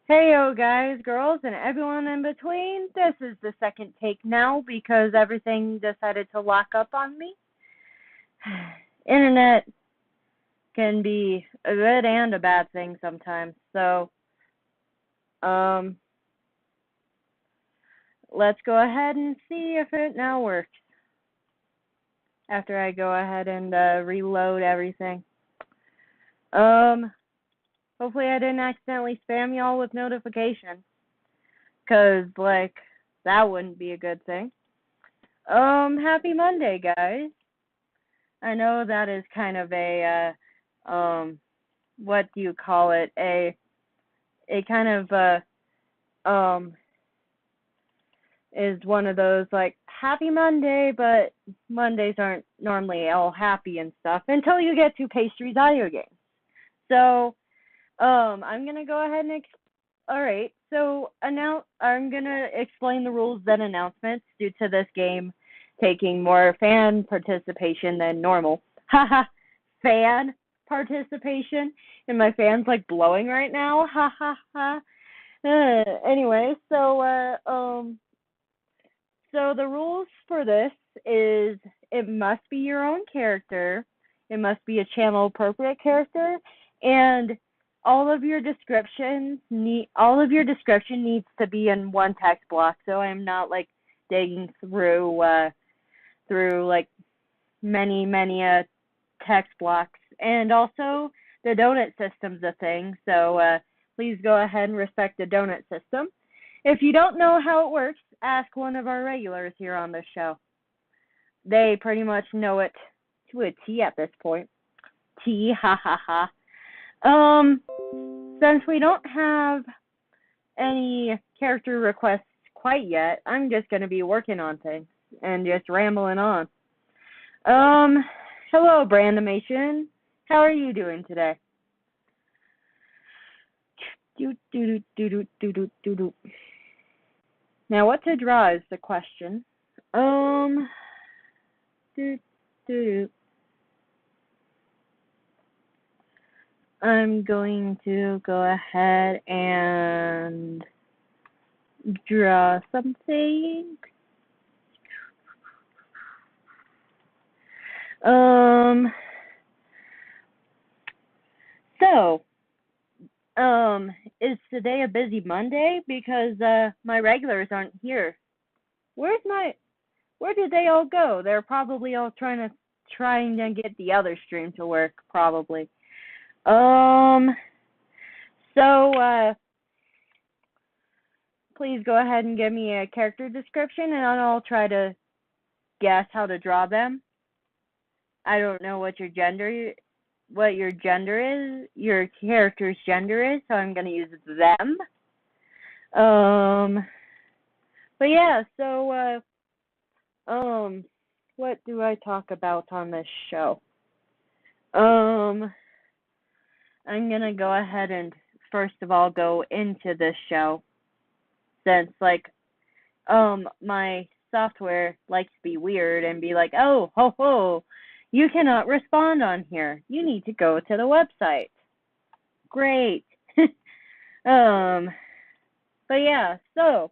Heyo guys, girls, and everyone in between. This is the second take now because everything decided to lock up on me. Internet can be a good and a bad thing sometimes. So, let's go ahead and see if it now works. After I go ahead and reload everything. Hopefully I didn't accidentally spam y'all with notifications. 'Cause, that wouldn't be a good thing. Happy Monday, guys. I know that is kind of a, what do you call it? A kind of, is one of those, happy Monday, but Mondays aren't normally all happy and stuff until you get to Pastry's audio games. So, I'm going to go ahead and alright, so I'm going to explain the rules then announcements due to this game taking more fan participation than normal. Haha, fan participation? And my fan's blowing right now? Ha ha ha. Anyway, so the rules for this is it must be your own character, it must be a channel appropriate character, and all of your description needs to be in one text block, so I'm not digging through many text blocks. And also the donut system's a thing, so please go ahead and respect the donut system. If you don't know how it works, ask one of our regulars here on this show. They pretty much know it to a T at this point. T, ha ha ha. Since we don't have any character requests quite yet, I'm just going to be working on things and just rambling on. Hello, Brandimation. How are you doing today? Now, what to draw is the question. I'm going to go ahead and draw something. Is today a busy Monday? Because my regulars aren't here. Where did they all go? They're probably all trying to get the other stream to work, probably. Please go ahead and give me a character description, and I'll try to guess how to draw them. I don't know what your character's gender is, so I'm going to use them. But yeah, so, what do I talk about on this show? I'm going to go ahead and first of all go into this show, since, my software likes to be weird and be like, oh, ho, ho, you cannot respond on here. You need to go to the website. Great. But yeah, so,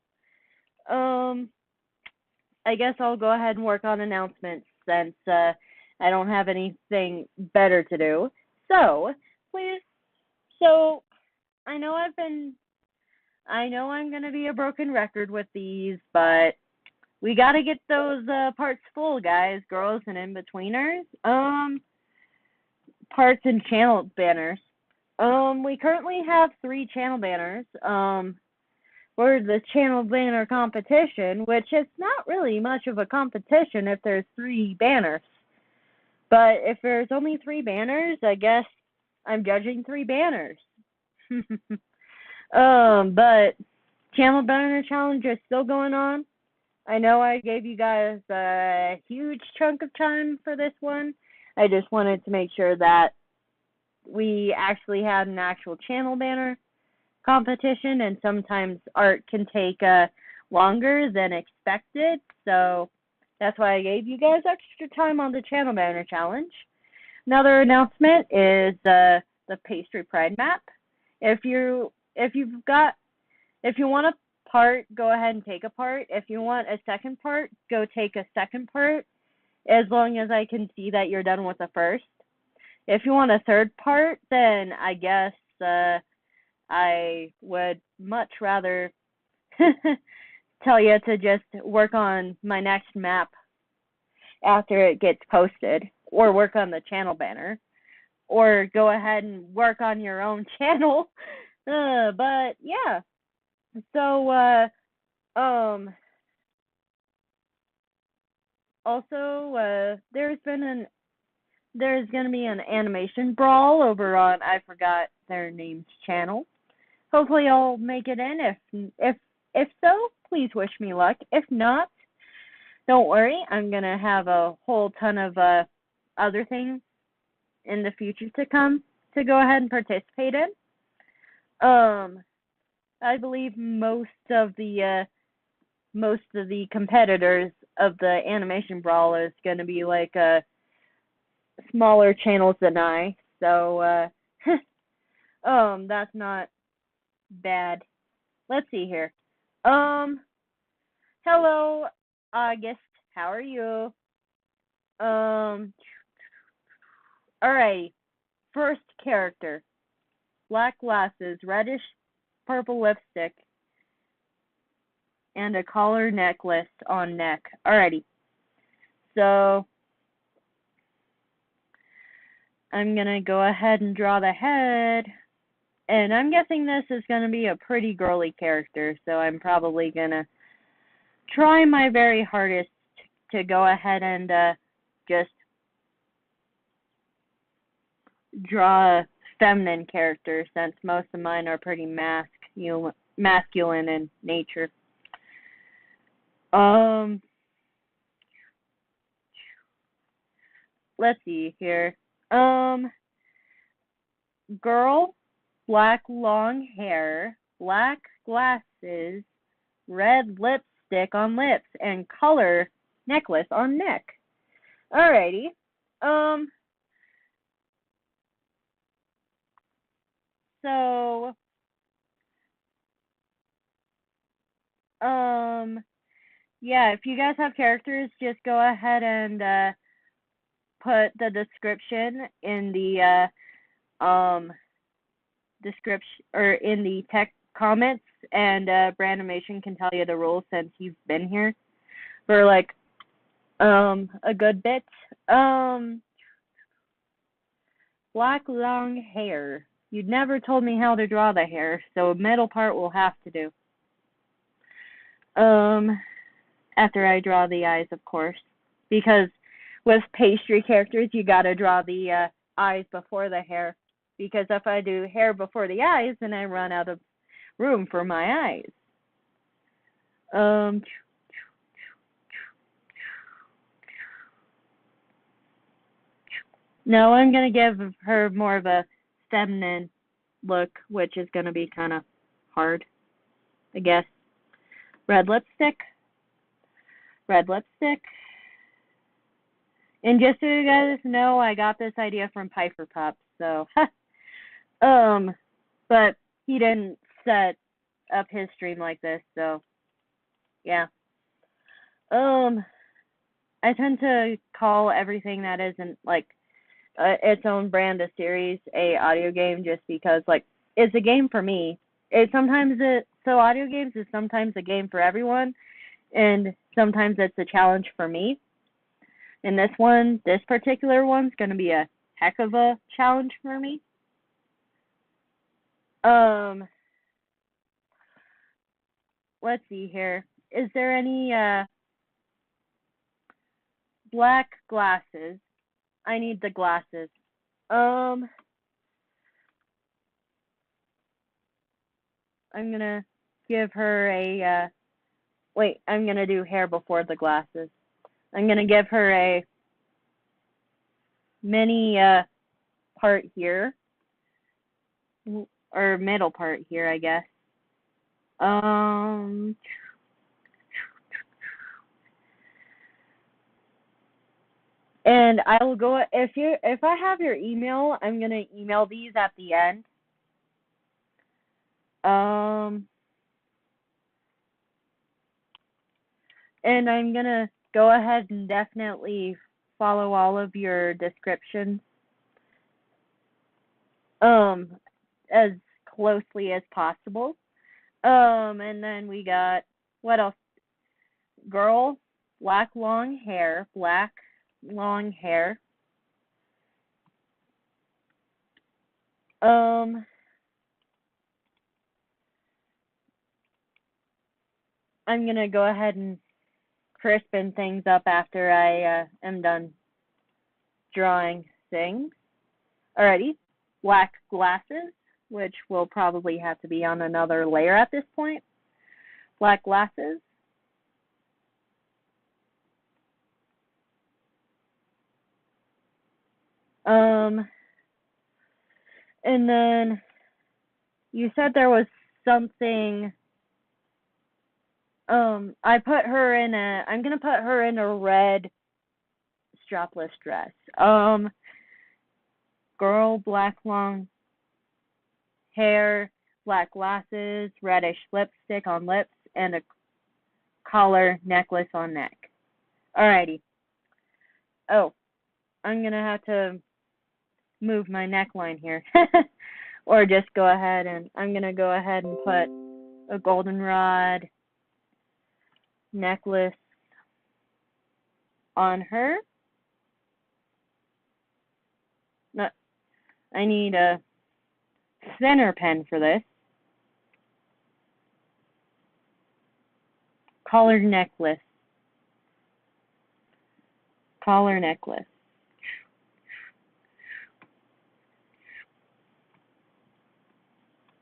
I guess I'll go ahead and work on announcements since, I don't have anything better to do. So, please, I know I'm going to be a broken record with these, but we got to get those parts full, guys, girls, and in-betweeners. Parts and channel banners. We currently have 3 channel banners. For the channel banner competition, which is not really much of a competition if there's 3 banners. But if there's only 3 banners, I guess I'm judging 3 banners. But channel banner challenge is still going on. I know I gave you guys a huge chunk of time for this one. I just wanted to make sure that we actually had an actual channel banner competition, and sometimes art can take longer than expected, so that's why I gave you guys extra time on the channel banner challenge. Another announcement is the Pastry Pride map. If you've got If you want a part, go ahead and take a part. If you want a second part, go take a second part, as long as I can see that you're done with the first. If you want a third part, then I guess I would much rather tell you to just work on my next map after it gets posted, or work on the channel banner, or go ahead and work on your own channel. But yeah, so also there's gonna be an animation brawl over on I forgot their name's channel. Hopefully I'll make it in. If so, please wish me luck. If not, don't worry. I'm gonna have a whole ton of other things in the future to come to go ahead and participate in. I believe most of the competitors of the animation brawl is gonna be like smaller channels than I. So that's not bad. Let's see here. Hello, August. How are you? Alrighty. First character. Black glasses, reddish purple lipstick, and a collar necklace on neck. Alrighty. So I'm gonna go ahead and draw the head. And I'm guessing this is gonna be a pretty girly character, so I'm probably gonna try my very hardest to go ahead and just draw a feminine character, since most of mine are pretty masculine in nature. Let's see here. Girl, black long hair, black glasses, red lipstick on lips, and color necklace on neck. Alrighty. So, yeah, if you guys have characters, just go ahead and put the description in the description or in the tech comments, and Brandimation can tell you the rules since you've been here for like a good bit. Black long hair. You'd never told me how to draw the hair, so middle part will have to do. After I draw the eyes, of course, because with pastry characters, you gotta draw the eyes before the hair, because if I do hair before the eyes, then I run out of room for my eyes. No, I'm gonna give her more of a feminine look, which is gonna be kind of hard, I guess. Red lipstick. And just so you guys know, I got this idea from Piper Pup, so but he didn't set up his stream like this, so yeah. I tend to call everything that isn't like its own brand of series a audio game, just because like it's a game for me. So audio games is sometimes a game for everyone, and sometimes it's a challenge for me. And this particular one's going to be a heck of a challenge for me. Let's see here. Is there any black glasses? I need the glasses. I'm going to give her a wait, I'm going to do hair before the glasses. I'm going to give her a mini part here, or middle part here, I guess. And I will go, if I have your email, I'm going to email these at the end. And I'm gonna go ahead and definitely follow all of your descriptions as closely as possible. And then we got what else? Girl, black long hair, black long hair. I'm gonna go ahead and crispen things up after I am done drawing things. Alrighty, black glasses, which will probably have to be on another layer at this point. Black glasses. And then you said there was something. I'm gonna put her in a red strapless dress. Girl, black long hair, black glasses, reddish lipstick on lips, and a collar necklace on neck. Alrighty. Oh, I'm gonna have to move my neckline here. Or just go ahead and I'm gonna go ahead and put a goldenrod necklace on her. No, I need a thinner pen for this. Collar necklace. Collar necklace.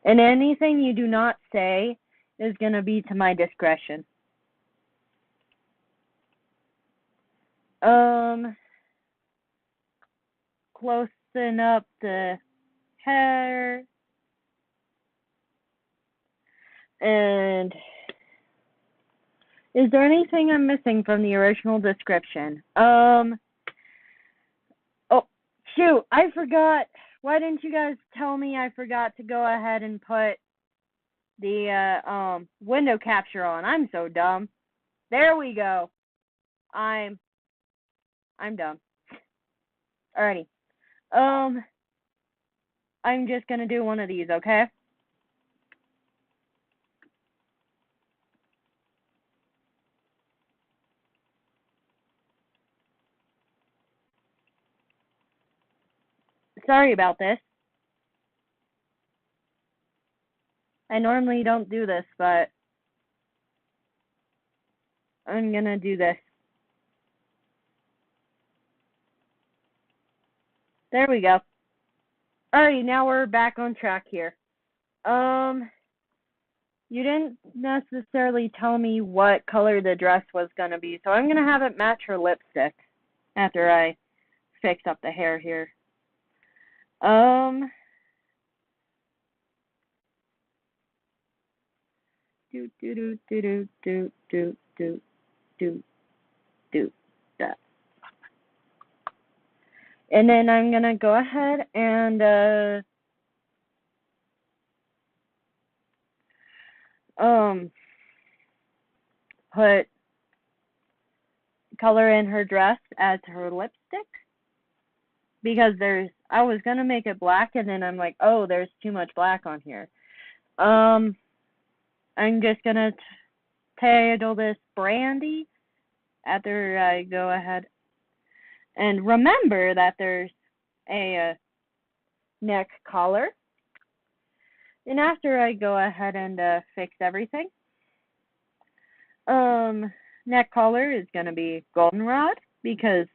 And anything you do not say is going to be to my discretion. Closing up the hair. And is there anything I'm missing from the original description? Oh, shoot, I forgot. Why didn't you guys tell me I forgot to go ahead and put the window capture on? I'm so dumb. There we go. I'm dumb. Alrighty. I'm just gonna do one of these, okay? Sorry about this. I normally don't do this, but I'm gonna do this. There we go. Alright, now we're back on track here. You didn't necessarily tell me what color the dress was gonna be, so I'm gonna have it match her lipstick after I fix up the hair here. Do do do do do do do do do that. And then I'm gonna go ahead and put color in her dress as her lipstick, because I was gonna make it black and then I'm like, oh, there's too much black on here. I'm just gonna title this Brandy after I go ahead and remember that there's a neck collar. And after I go ahead and fix everything, neck collar is gonna be goldenrod, because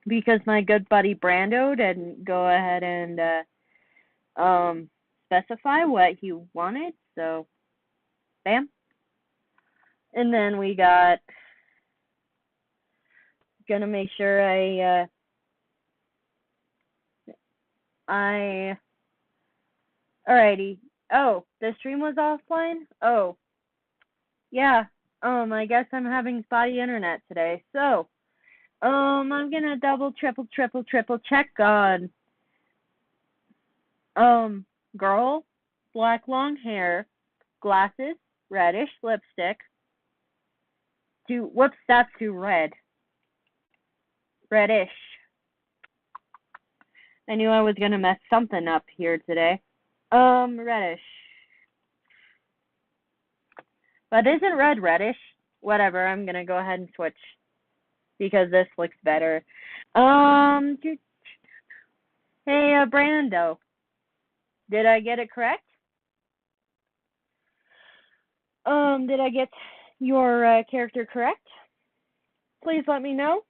because my good buddy Brando didn't go ahead and specify what he wanted, so bam. And then we got, gonna make sure alrighty. Oh, the stream was offline? Oh, yeah. I guess I'm having spotty internet today, so I'm gonna double, triple check on girl, black long hair, glasses, reddish lipstick to, whoops, that's too red. Reddish. I knew I was going to mess something up here today. Reddish. But isn't red reddish? Whatever, I'm going to go ahead and switch because this looks better. Hey, Brando. Did I get it correct? Did I get your character correct? Please let me know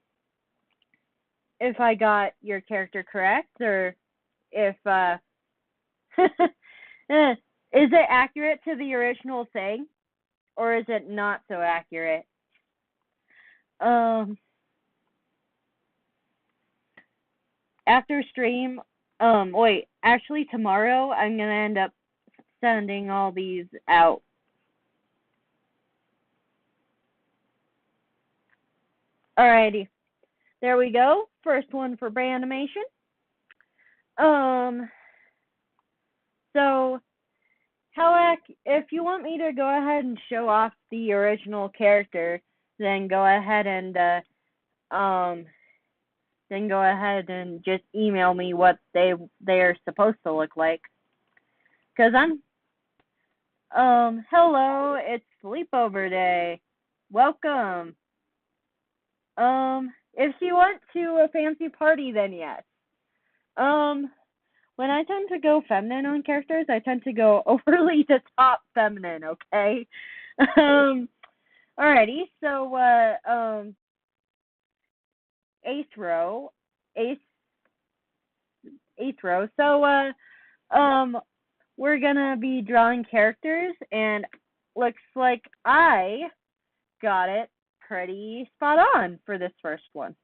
if I got your character correct, or if is it accurate to the original thing, or is it not so accurate? After stream, wait, actually tomorrow I'm gonna end up sending all these out. Alrighty, there we go. First one for Brandimation. So, if you want me to go ahead and show off the original character, then go ahead and just email me what they're supposed to look like. 'Cause hello, it's sleepover day. Welcome. If you went to a fancy party, then yes. When I tend to go feminine on characters, I tend to go overly to top feminine, okay? Alrighty, so, eighth row. So, we're gonna be drawing characters, and looks like I got it pretty spot on for this first one.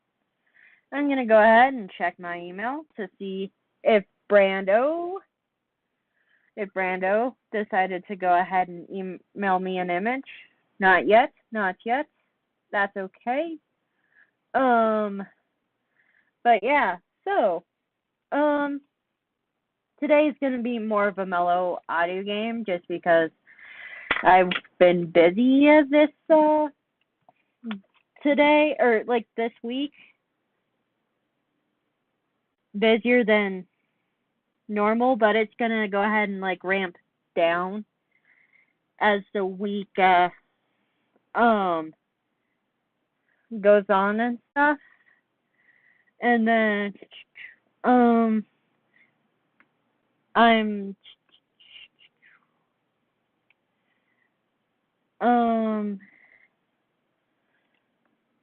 I'm gonna go ahead and check my email to see if Brando decided to go ahead and email me an image. Not yet. That's okay. But yeah, so, today's gonna be more of a mellow audio game just because I've been busy this today, or like this week. Busier than normal, but it's gonna go ahead and like ramp down as the week goes on and stuff. And then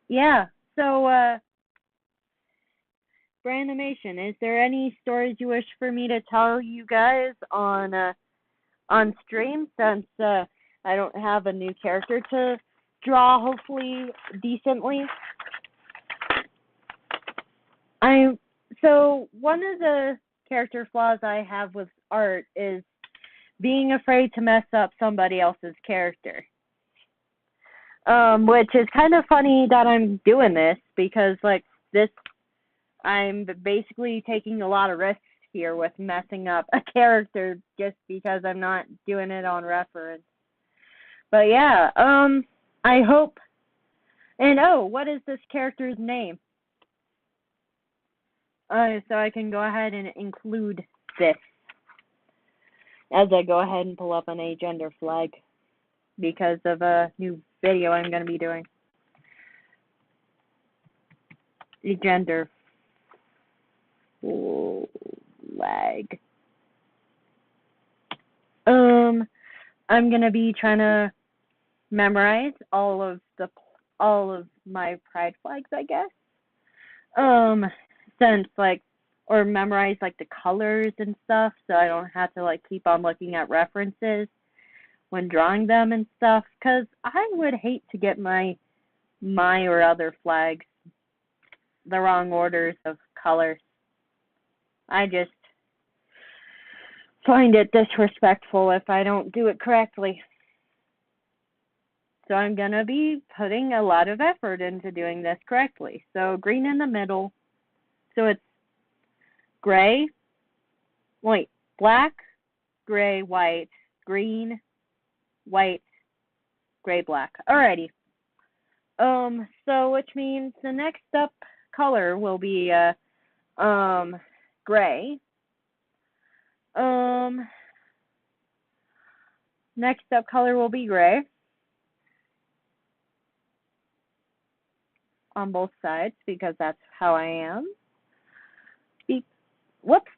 yeah, so Brandimation, is there any stories you wish for me to tell you guys on stream, since I don't have a new character to draw, hopefully decently? So one of the character flaws I have with art is being afraid to mess up somebody else's character. Which is kind of funny that I'm doing this, because like this, I'm basically taking a lot of risks here with messing up a character just because I'm not doing it on reference. But yeah, I hope. And what is this character's name? So I can go ahead and include this as I go ahead and pull up an agender flag because of a new video I'm going to be doing. Agender flag. I'm going to be trying to memorize all of my pride flags, I guess. Since or memorize like the colors and stuff, so I don't have to like keep on looking at references when drawing them and stuff, because I would hate to get my or other flags the wrong orders of colors. I just find it disrespectful if I don't do it correctly. So I'm going to be putting a lot of effort into doing this correctly. So green in the middle. So it's black, gray, white, green, white, gray black. Alrighty. So which means the next up color will be gray. Next up color will be gray on both sides because that's how I am. Whoops.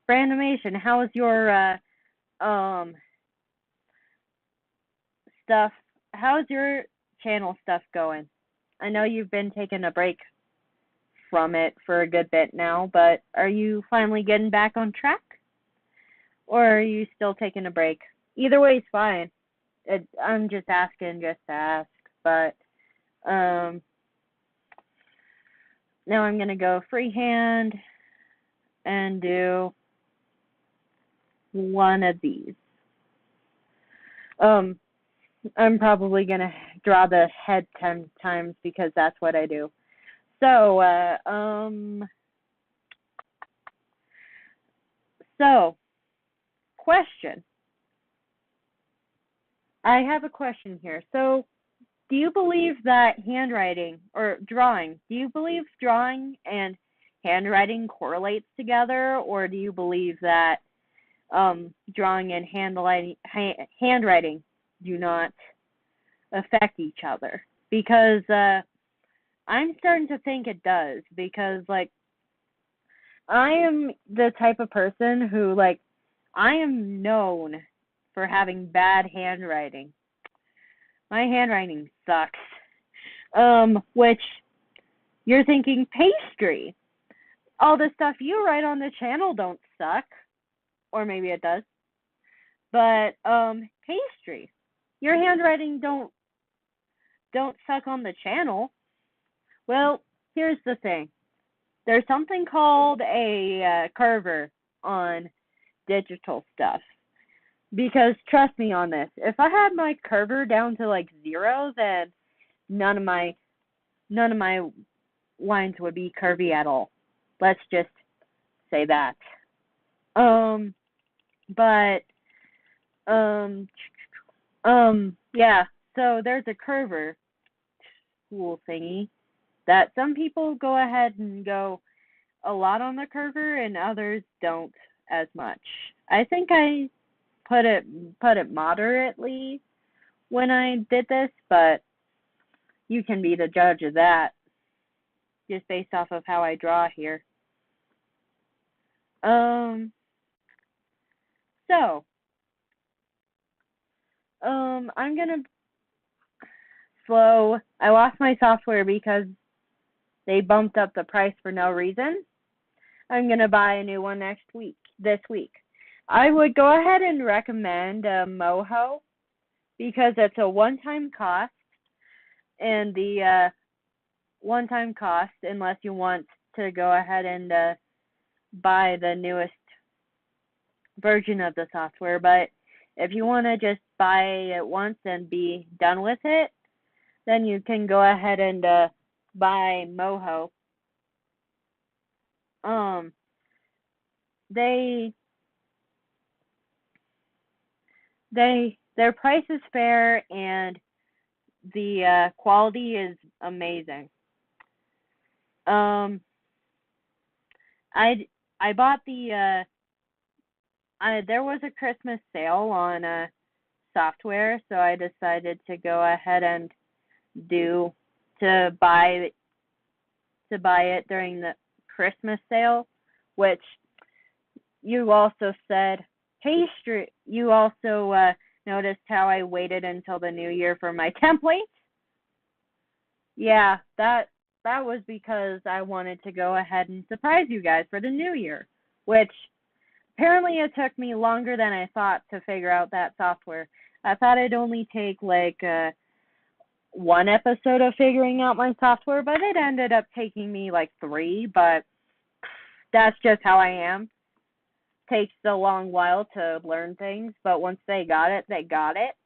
Randomation, how is your stuff? How's your channel stuff going? I know you've been taking a break from it for a good bit now, but are you finally getting back on track? Or are you still taking a break? Either way is fine. I'm just asking just to ask, but now I'm going to go freehand and do one of these. I'm probably going to draw the head 10 times because that's what I do. So, question. I have a question here. So, do you believe that handwriting or drawing, do you believe drawing and handwriting correlates together, or do you believe that drawing and handwriting do not affect each other? Because I'm starting to think it does, because like I am the type of person who like I am known for having bad handwriting. My handwriting sucks. Which you're thinking, Pastry, all the stuff you write on the channel don't suck. Or maybe it does. But Pastry, your handwriting don't suck on the channel. Well, here's the thing. There's something called a curver on digital stuff. Because trust me on this, if I had my curver down to like 0, then none of my lines would be curvy at all. Let's just say that. Yeah, so there's a curver tool thingy that some people go ahead and go a lot on the curver and others don't as much. I think I put it moderately when I did this, but you can be the judge of that just based off of how I draw here. I'm gonna slow. I lost my software because they bumped up the price for no reason. I'm gonna buy a new one this week. I would go ahead and recommend Moho because it's a one-time cost, and the one-time cost, unless you want to go ahead and buy the newest version of the software. But if you want to just buy it once and be done with it, then you can go ahead and buy Moho. Their price is fair and the quality is amazing. I bought there was a Christmas sale on software, so I decided to go ahead and buy it during the Christmas sale, which you also said, Pastry, you also noticed how I waited until the new year for my template. Yeah, that was because I wanted to go ahead and surprise you guys for the new year, which apparently it took me longer than I thought to figure out that software. I thought it'd only take like one episode of figuring out my software, but it ended up taking me like 3, but that's just how I am. Takes a long while to learn things, but once they got it, they got it.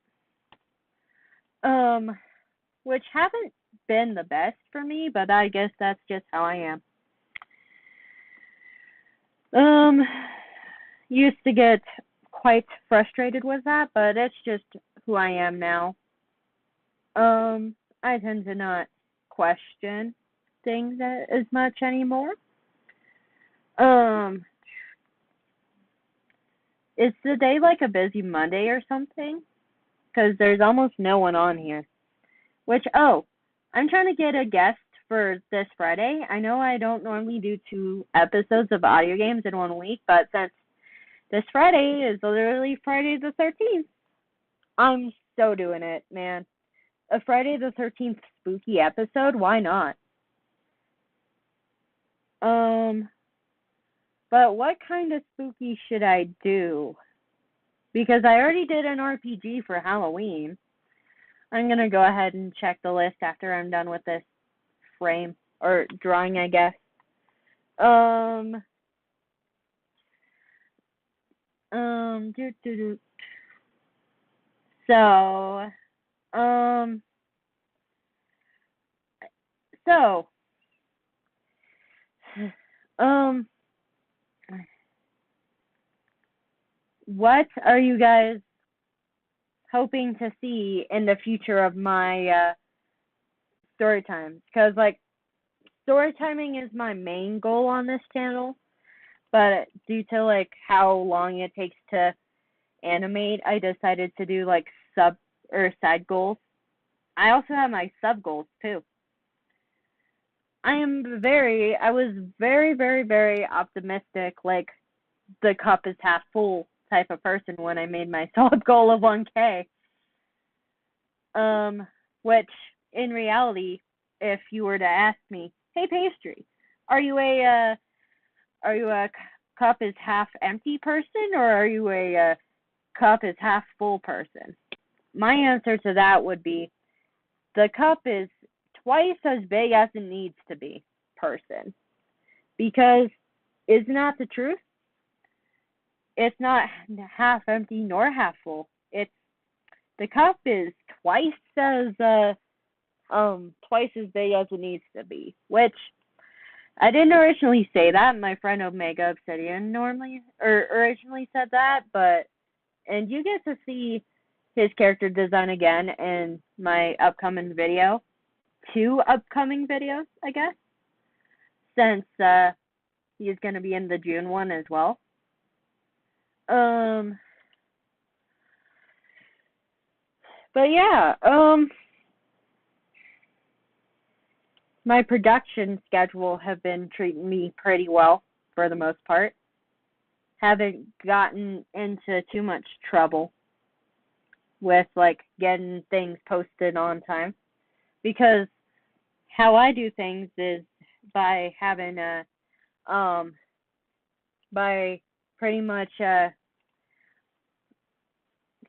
Which haven't been the best for me, but I guess that's just how I am. used to get quite frustrated with that, but it's just who I am now. I tend to not question things as much anymore. Um, is today like a busy Monday or something? Because there's almost no one on here. Which, I'm trying to get a guest for this Friday. I know I don't normally do 2 episodes of audio games in 1 week, but since this Friday is literally Friday the 13th, I'm so doing it, man. A Friday the 13th spooky episode, why not? But what kind of spooky should I do? Because I already did an RPG for Halloween. I'm going to go ahead and check the list after I'm done with this frame, or drawing, I guess. So, what are you guys hoping to see in the future of my story times? Because, like, story timing is my main goal on this channel, but due to, like, how long it takes to animate, I decided to do, like, sub or side goals. I also have my sub goals, too. I was very, very, very optimistic, like, the cup is half full type of person when I made my sub goal of 1K. Which, in reality, if you were to ask me, hey, Pastry, are you a cup is half empty person, or are you a cup is half full person? My answer to that would be the cup is twice as big as it needs to be person. Because it's not the truth. It's not half empty nor half full. The cup is twice as big as it needs to be, which I didn't originally say that. My friend Omega Obsidian originally said that, and you get to see his character design again in my upcoming video. 2 upcoming videos, I guess, since he's going to be in the June one as well. But yeah, my production schedule have been treating me pretty well for the most part. Haven't gotten into too much trouble with, like, getting things posted on time, because how I do things is by having by pretty much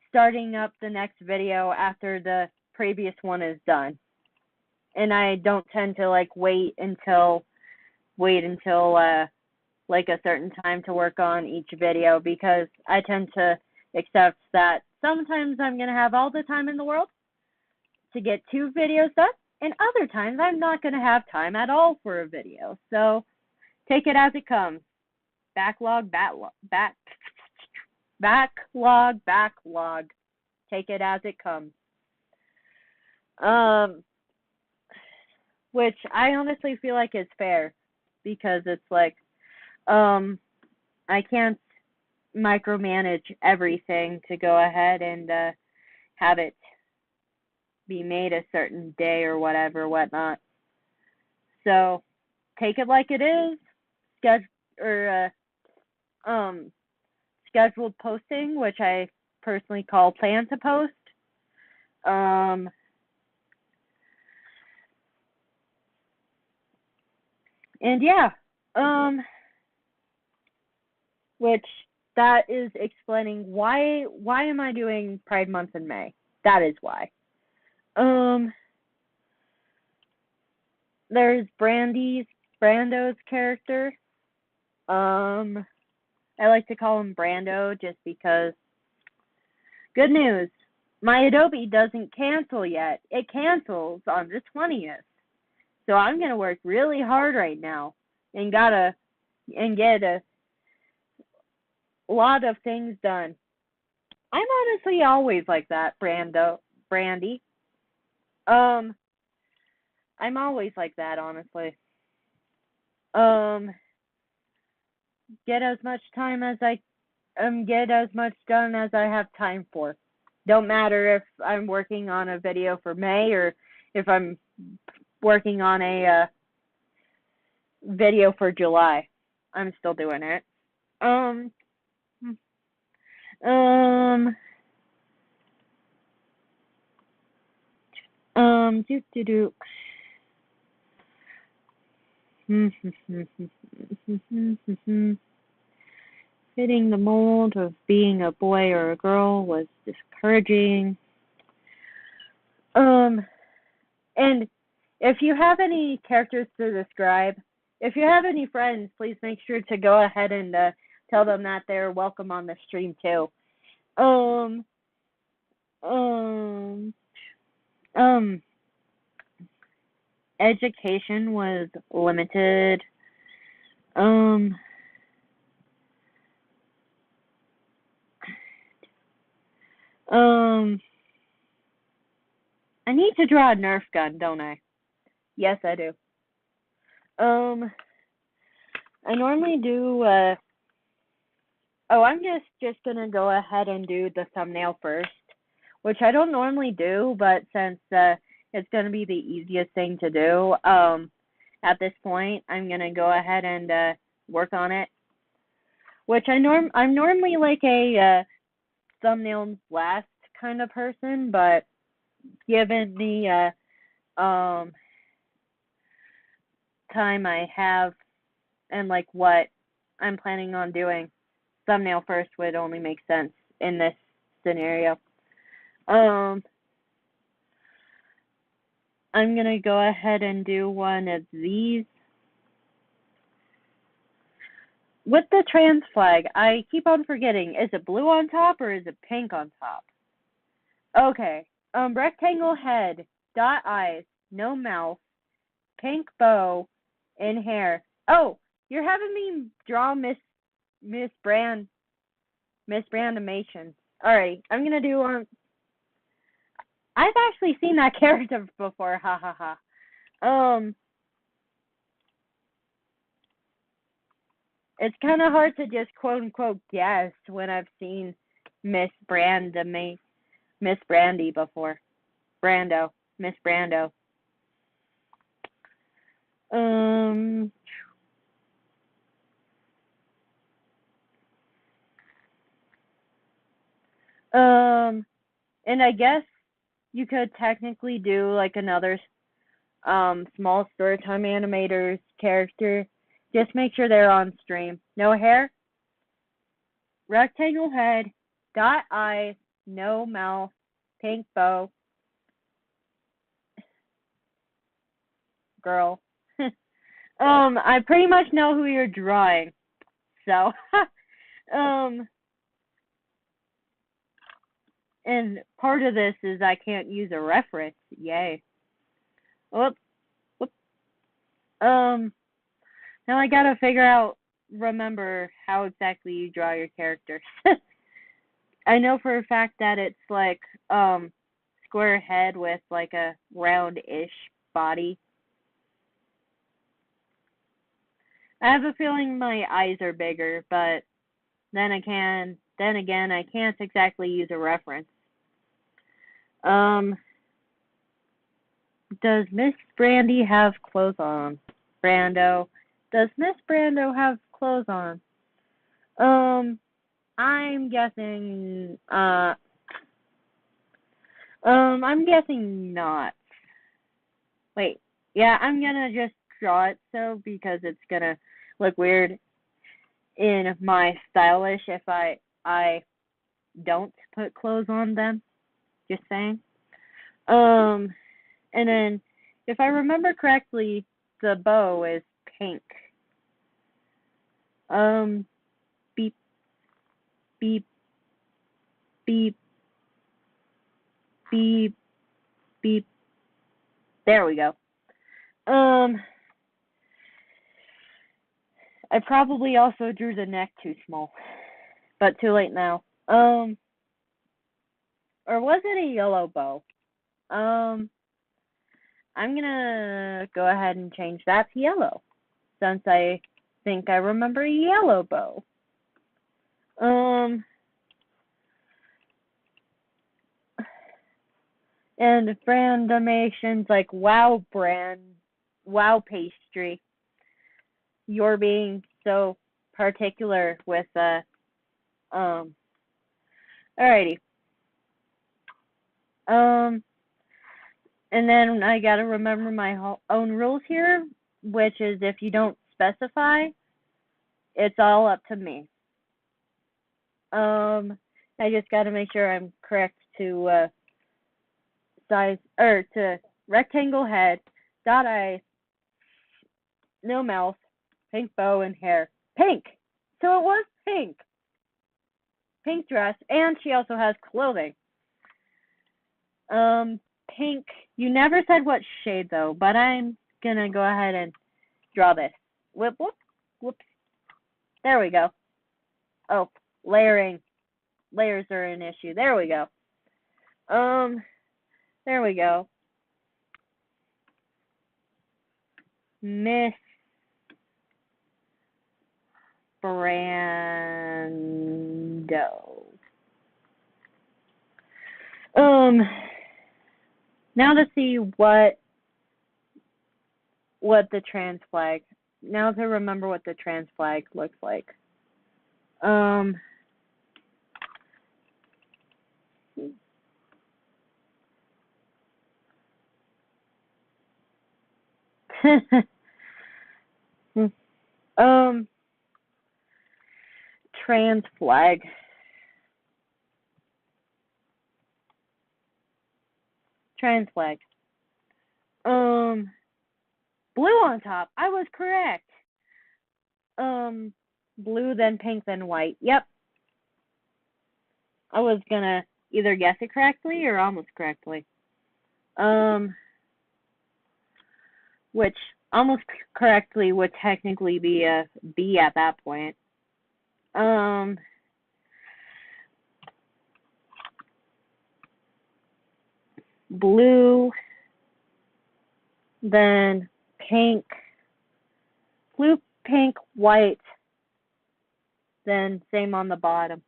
starting up the next video after the previous one is done. And I don't tend to, like, wait until like a certain time to work on each video, because I tend to accept that sometimes I'm going to have all the time in the world to get 2 videos done, and other times I'm not going to have time at all for a video. So take it as it comes. Backlog. Take it as it comes. Which I honestly feel like is fair, because it's like, I can't micromanage everything to go ahead and have it be made a certain day or whatnot. So take it like it is. Scheduled posting, which I personally call plan to post. And yeah, which that is explaining why am I doing Pride Month in May? That is why. There's Brando's character. I like to call him Brando just because. Good news. My Adobe doesn't cancel yet. It cancels on the 20th. So I'm going to work really hard right now and get a lot of things done. I'm honestly always like that, Brandy. Um, I'm always like that, honestly. Um, get as much time as I get as much done as I have time for. Don't matter if I'm working on a video for May or if I'm working on a video for July. I'm still doing it. Um, um, do do do. Fitting the mold of being a boy or a girl was discouraging. And if you have any characters to describe, if you have any friends, please make sure to go ahead and tell them that they're welcome on the stream too. Um, um, um, education was limited. Um, um, I need to draw a Nerf gun, don't I? Yes, I do. I normally do, I'm just gonna go ahead and do the thumbnail first, which I don't normally do, but since, it's gonna be the easiest thing to do, at this point, I'm gonna go ahead and, work on it, which I'm normally like a, thumbnail last kind of person, but given the, time I have and like what I'm planning on doing, thumbnail first would only make sense in this scenario. I'm gonna go ahead and do one of these. With the trans flag, I keep on forgetting, is it blue on top or is it pink on top? Okay. Rectangle head, dot eyes, no mouth, pink bow, in hair. Oh, you're having me draw Miss Brandimation. Alright, I'm gonna do I've actually seen that character before, ha ha ha. It's kinda hard to just quote unquote guess when I've seen Miss Brandy before. Miss Brando. Um and I guess you could technically do like another small storytime animators character. Just make sure they're on stream. No hair, rectangle head, dot eyes, no mouth, pink bow, girl. I pretty much know who you're drawing. So and part of this is I can't use a reference. Yay. Whoop, whoop. Now I gotta remember how exactly you draw your character. I know for a fact that it's like, square head with like a round-ish body. I have a feeling my eyes are bigger, but then again, I can't exactly use a reference. Does Miss Brandy have clothes on? Brando. Does Miss Brando have clothes on? I'm guessing, I'm guessing not. Wait, yeah, I'm gonna just draw it so because it's gonna look weird in my stylish if I don't put clothes on them. Just saying. And then if I remember correctly, the bow is pink. Beep, beep, beep, beep, beep. There we go. I probably also drew the neck too small. but too late now. Or was it a yellow bow? Um, I'm gonna go ahead and change that to yellow, since I think I remember a yellow bow. And brand donations like Wow Pastry. You're being so particular with alrighty. And then I gotta remember my own rules here, which is if you don't specify, it's all up to me. I just gotta make sure I'm correct to size or to rectangle head, dot eyes, no mouth, pink bow and hair. Pink. So it was pink. Pink dress, and she also has clothing. Pink. You never said what shade though, but I'm gonna go ahead and draw this. Whoops. There we go. Oh, layering. Layers are an issue. There we go. There we go. Miss Brando. Now to see what the trans flag. Now to remember what the trans flag looks like. Trans flag. Trans flag. Blue on top. I was correct. Blue, then pink, then white. Yep. I was gonna either guess it correctly or almost correctly. Which almost correctly would technically be a B at that point. Blue, then pink, blue, pink, white, then same on the bottom.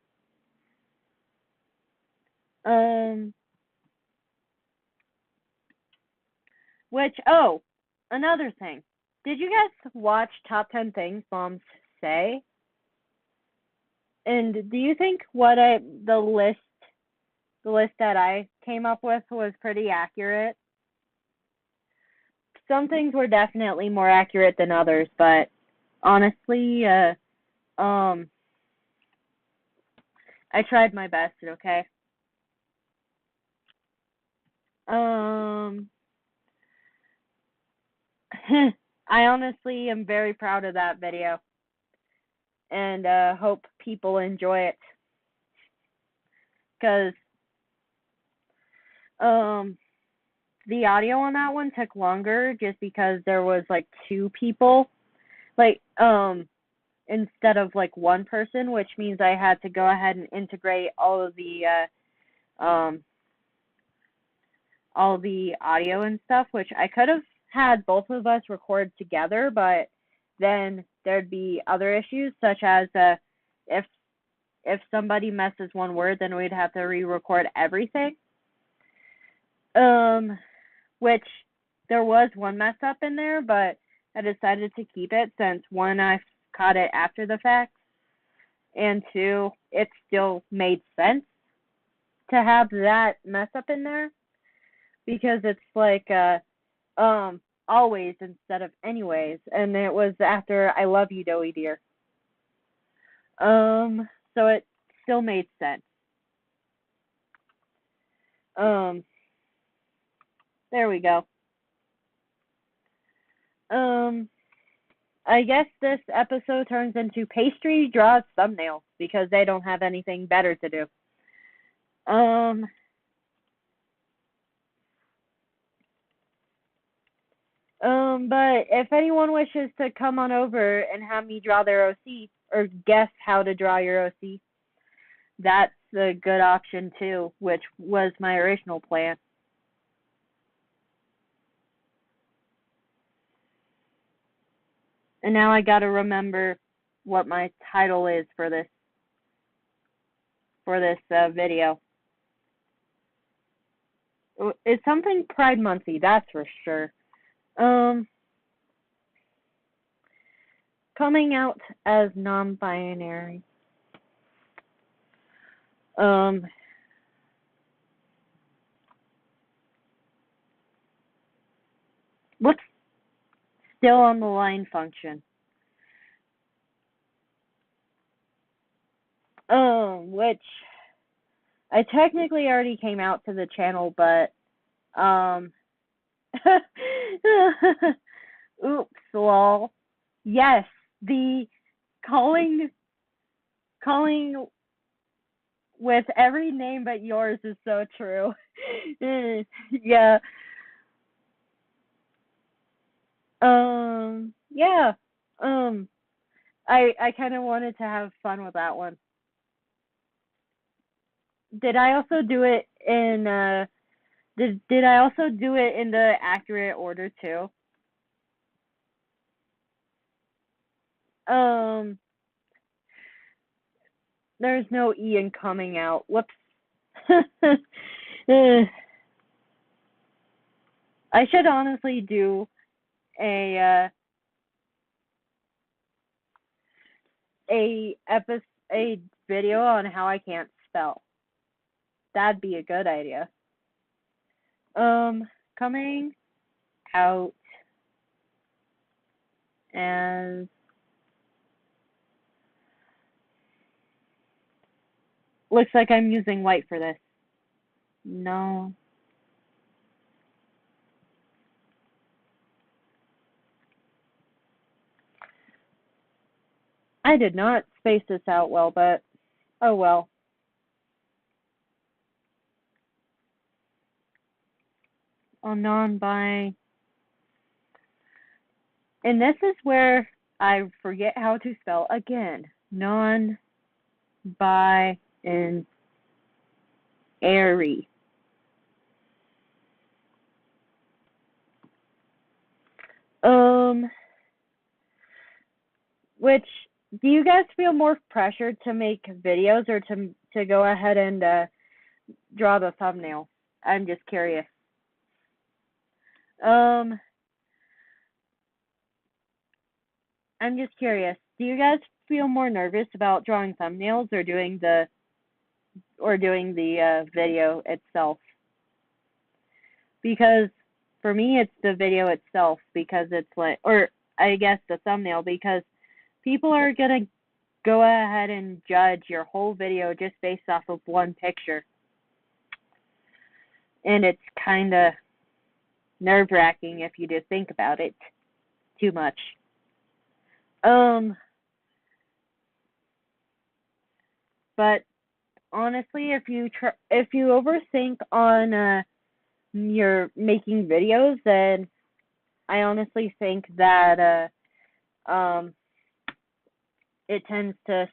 Which, oh, another thing. Did you guys watch Top 10 Things Moms Say? And do you think the list that I came up with was pretty accurate? Some things were definitely more accurate than others, but honestly, I tried my best, okay? I honestly am very proud of that video, and hope people enjoy it, because the audio on that one took longer just because there was like two people, like instead of like one person, which means I had to go ahead and integrate all of the audio and stuff, which I could have had both of us record together, but then there'd be other issues, such as if somebody messes one word, then we'd have to re-record everything. Which there was one mess up in there, but I decided to keep it since one, I caught it after the fact, and two, it still made sense to have that mess up in there, because it's like always instead of anyways, and it was after I love you, Doey dear. So it still made sense. There we go. I guess this episode turns into Pastry draws thumbnails because they don't have anything better to do. But if anyone wishes to come on over and have me draw their OC or guess how to draw your OC, that's a good option too, which was my original plan. And now I gotta remember what my title is for this video. It's something Pride Monthy, that's for sure. Coming out as non-binary. What's still on the line function? Which I technically already came out to the channel, but oops, lol. Yes, the calling with every name but yours is so true. Yeah. Yeah. I kind of wanted to have fun with that one. Did I also do it in did I also do it in the accurate order too? There's no Ian coming out. Whoops. I should honestly do a video on how I can't spell. That'd be a good idea. Coming out as looks like I'm using white for this. No. I did not space this out well, but oh well. On non-bi. And this is where I forget how to spell again. Non-bi and airy. Which do you guys feel more pressure to make videos or to go ahead and draw the thumbnail? I'm just curious. I'm just curious. Do you guys feel more nervous about drawing thumbnails or doing the video itself? Because for me, it's the video itself because it's like, or I guess the thumbnail, because people are gonna go ahead and judge your whole video just based off of one picture, and it's kind of nerve-wracking if you just think about it too much. But honestly, if you overthink on your making videos, then I honestly think that it tends to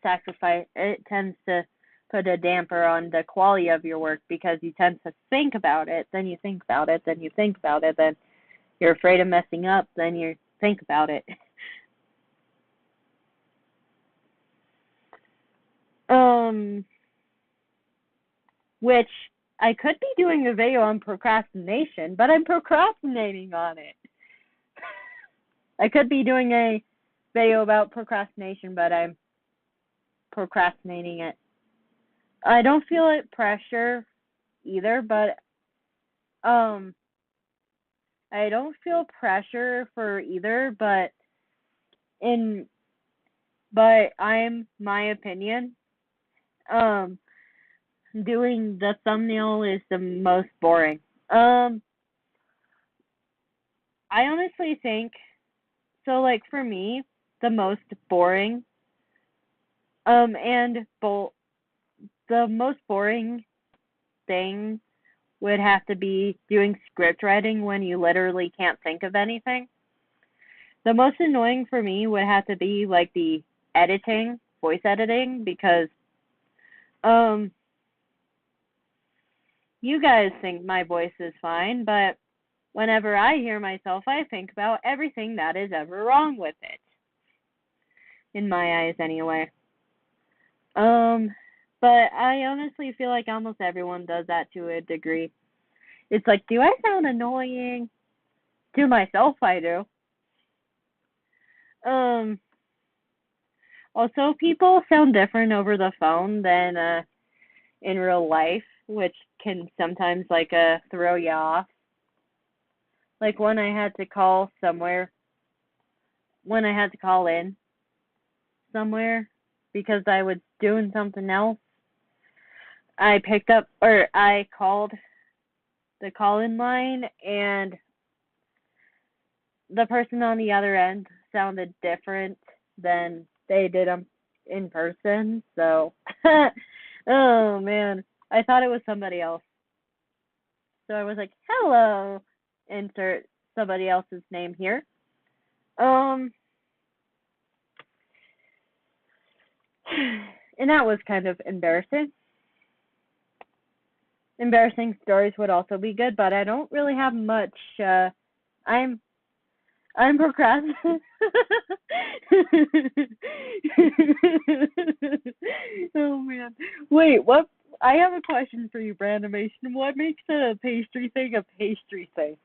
put a damper on the quality of your work because you tend to think about it, then you think about it, then you think about it, then you're afraid of messing up, then you think about it. Which I could be doing a video on procrastination, but I'm procrastinating on it. I could be doing a video about procrastination, but I'm procrastinating it. I don't feel it pressure either, but I don't feel pressure for either, but I'm my opinion. Doing the thumbnail is the most boring. I honestly think so. Like for me, the most boring, the most boring thing would have to be doing script writing when you literally can't think of anything. The most annoying for me would have to be like the editing, voice editing, because Um, you guys think my voice is fine, but whenever I hear myself, I think about everything that is ever wrong with it. In my eyes, anyway. Um, but I honestly feel like almost everyone does that to a degree. It's like, do I sound annoying? To myself, I do. Um, Also, people sound different over the phone than in real life, which can sometimes throw you off. Like when I had to call somewhere, when I had to call in somewhere because I was doing something else, I picked up or I called the call-in line, and the person on the other end sounded different than they did in person. So, oh man, I thought it was somebody else. So I was like, "Hello," insert somebody else's name here. Um, and that was kind of embarrassing. Embarrassing stories would also be good, but I don't really have much. I'm I'm procrastinating. Oh man. Wait, what? I have a question for you, Brandimation. What makes a pastry thing a pastry thing?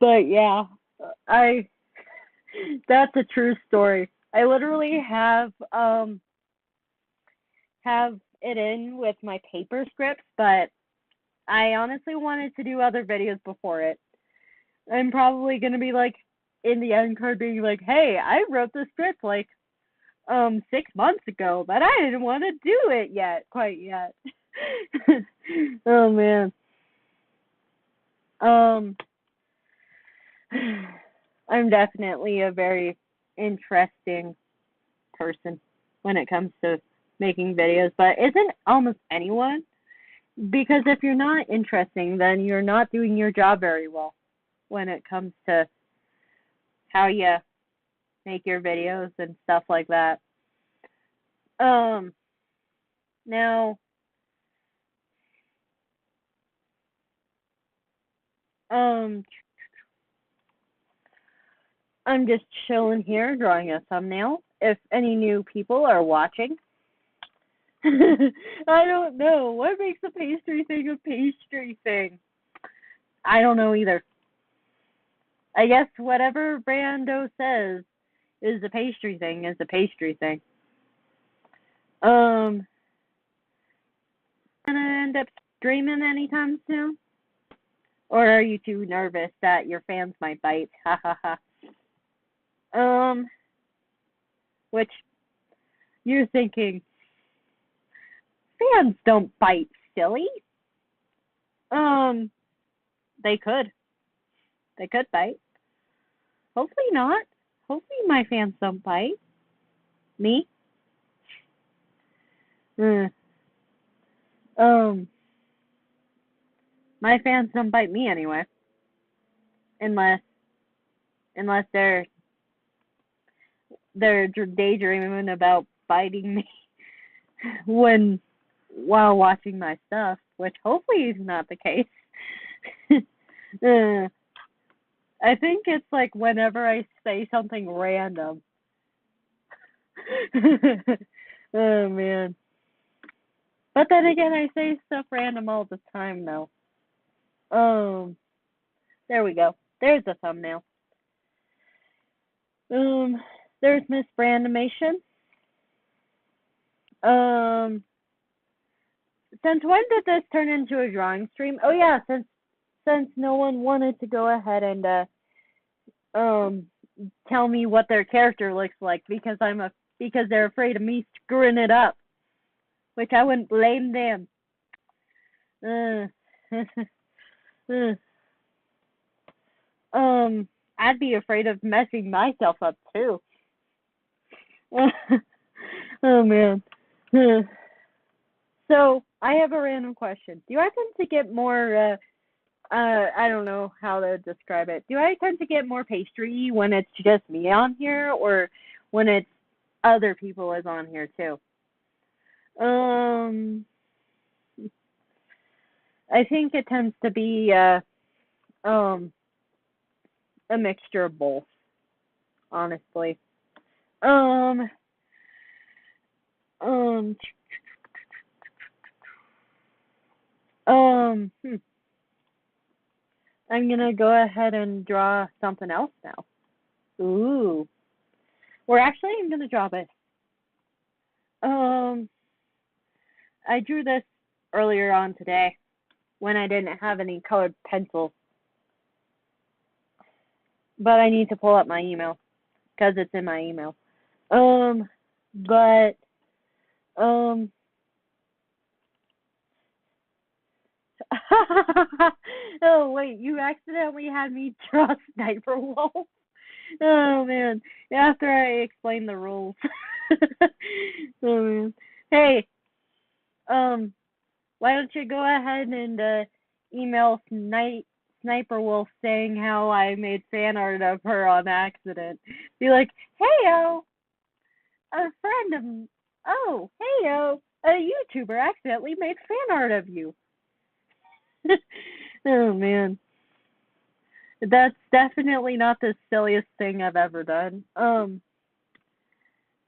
But yeah, I that's a true story. I literally have it in with my paper scripts, but I honestly wanted to do other videos before it. I'm probably gonna be like in the end card being like, hey, I wrote the script like 6 months ago, but I didn't want to do it quite yet. Oh man. Um I'm definitely a very interesting person when it comes to making videos, but isn't almost anyone? Because if you're not interesting, then you're not doing your job very well when it comes to how you make your videos and stuff like that. Um, Now, um, I'm just chilling here, drawing a thumbnail. If any new people are watching, I don't know what makes a pastry thing a pastry thing. I don't know either. I guess whatever Brando says is a pastry thing is a pastry thing. Um, gonna end up streaming anytime soon? Or are you too nervous that your fans might bite? Ha ha ha. Um, which you're thinking, fans don't bite, silly. Um, they could. They could bite. Hopefully not. Hopefully my fans don't bite. Me? Mm. Um, my fans don't bite me anyway. Unless they're daydreaming about biting me when while watching my stuff, which hopefully is not the case. I think it's like whenever I say something random. Oh man. But then again, I say stuff random all the time though. Um, there we go. There's the thumbnail. Um, there's Miss Brandimation. Um, since when did this turn into a drawing stream? Oh yeah, since no one wanted to go ahead and um tell me what their character looks like because they're afraid of me screwing it up, which I wouldn't blame them. I'd be afraid of messing myself up too. Oh man. So I have a random question. Do I tend to get more? I don't know how to describe it. Do I tend to get more pastry when it's just me on here, or when it's other people is on here too. Um, I think it tends to be um a mixture of both, honestly. Um, um, hmm. I'm gonna go ahead and draw something else now. Ooh. Or actually, I'm gonna draw this. Um, I drew this earlier on today when I didn't have any colored pencils, but I need to pull up my email because it's in my email. But um, oh wait, you accidentally had me draw Sniper Wolf. Oh man, after I explained the rules. Oh man. Hey, um, why don't you go ahead and email Sniper Wolf saying how I made fan art of her on accident? Be like, hey, a friend of, hey, a YouTuber accidentally made fan art of you. Oh man, that's definitely not the silliest thing I've ever done.